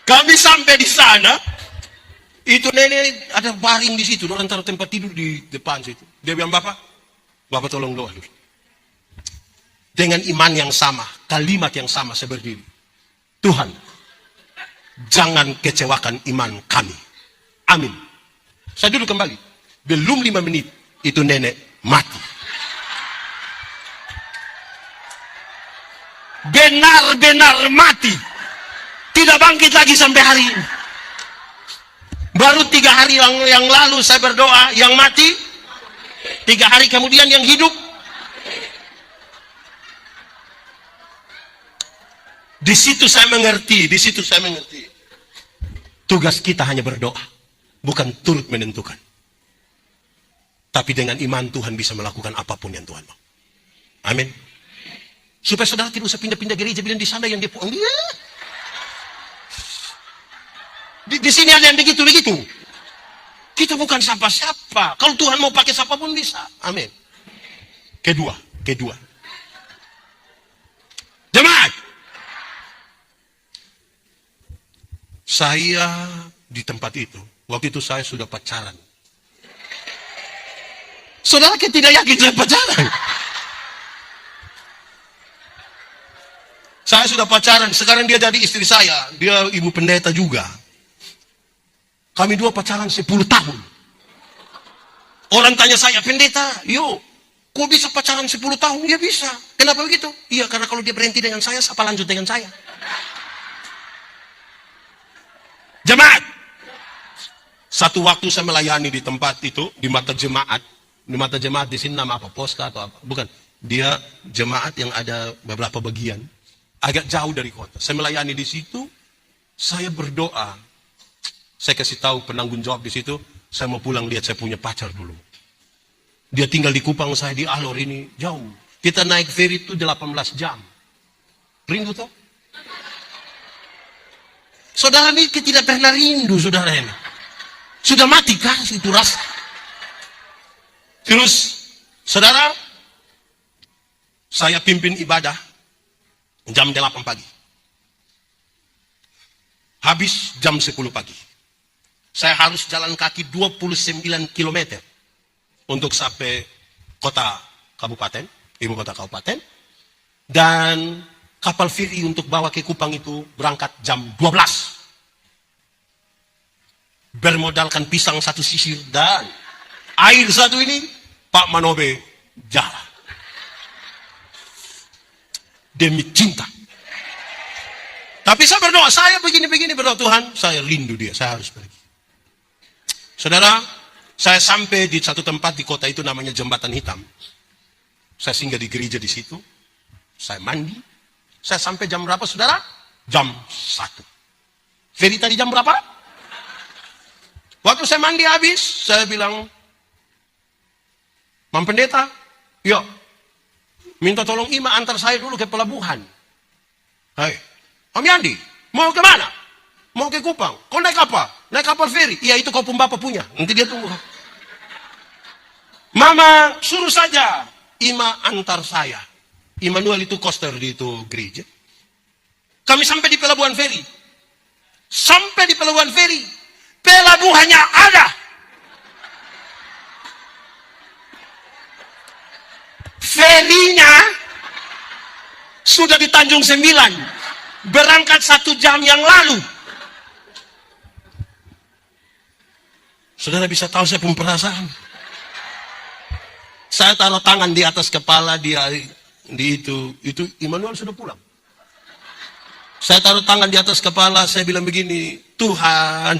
S1: Kami sampai di sana. Itu nenek ada baring di situ. Orang taruh tempat tidur di depan situ. Dia bilang, Bapak tolong doa dulu. Dengan iman yang sama, kalimat yang sama saya berdiri. Tuhan, jangan kecewakan iman kami. Amin. Saya duduk kembali. Belum 5 menit, itu nenek mati. Benar-benar mati. Tidak bangkit lagi sampai hari ini. Baru 3 hari yang lalu saya berdoa, yang mati. 3 hari kemudian yang hidup. Di situ saya mengerti. Tugas kita hanya berdoa, bukan turut menentukan. Tapi dengan iman Tuhan bisa melakukan apapun yang Tuhan mau. Amin. Supaya saudara tidak usah pindah-pindah gereja, bilang di sana yang dia puang dia. Di sini ada yang begitu-begitu. Kita bukan siapa-siapa. Kalau Tuhan mau pakai siapapun bisa. Amin. Kedua. Jemaat. Saya di tempat itu, waktu itu saya sudah pacaran. Saudara tidak yakin saya pacaran. Saya sudah pacaran, sekarang dia jadi istri saya. Dia ibu pendeta juga. Kami dua pacaran 10 tahun. Orang tanya saya, pendeta, kok bisa pacaran 10 tahun? Dia bisa. Kenapa begitu? Iya, karena kalau dia berhenti dengan saya, siapa lanjut dengan saya? Jemaat. Satu waktu saya melayani di tempat itu, di mata jemaat. Di mata jemaat di sini nama apa? Poska atau apa? Bukan. Dia jemaat yang ada beberapa bagian. Agak jauh dari kota. Saya melayani di situ. Saya berdoa. Saya kasih tahu penanggung jawab di situ. Saya mau pulang lihat saya punya pacar dulu. Dia tinggal di Kupang, saya di Alor ini. Jauh. Kita naik ferry itu 18 jam. Rindu toh? Saudara ini tidak pernah rindu, saudara ini. Sudah mati kan itu rasa. Terus, saudara, saya pimpin ibadah jam 8 pagi. Habis jam 10 pagi. Saya harus jalan kaki 29 km untuk sampai kota kabupaten, ibu kota kabupaten. Dan kapal feri untuk bawa ke Kupang itu berangkat jam 12. Bermodalkan pisang satu sisir dan air satu ini, Pak Manobe jalan. Demi cinta. Tapi saya berdoa, saya begini-begini berdoa, Tuhan, saya rindu dia, saya harus pergi. Saudara, saya sampai di satu tempat di kota itu namanya Jembatan Hitam. Saya singgah di gereja di situ. Saya mandi. Saya sampai jam berapa, saudara? Jam 1. Feri tadi jam berapa? Waktu saya mandi habis, saya bilang, Mam Pendeta, yuk, minta tolong Ima antar saya dulu ke pelabuhan. Hai, Om Yandi, mau ke mana? Mau ke Kupang. Kau naik apa? Naik kapal feri. Iya, itu kau pun bapak punya. Nanti dia tunggu. Mama, suruh saja Ima antar saya. Immanuel itu koster di itu gereja. Kami sampai di pelabuhan feri. Sampai di pelabuhan feri. Pelabuhannya ada. Ferinya sudah di Tanjung 9. Berangkat 1 jam yang lalu. Saudara bisa tahu saya pun perasaan. Saya taruh tangan di atas kepala dia di itu Immanuel sudah pulang. Saya taruh tangan di atas kepala, saya bilang begini, Tuhan,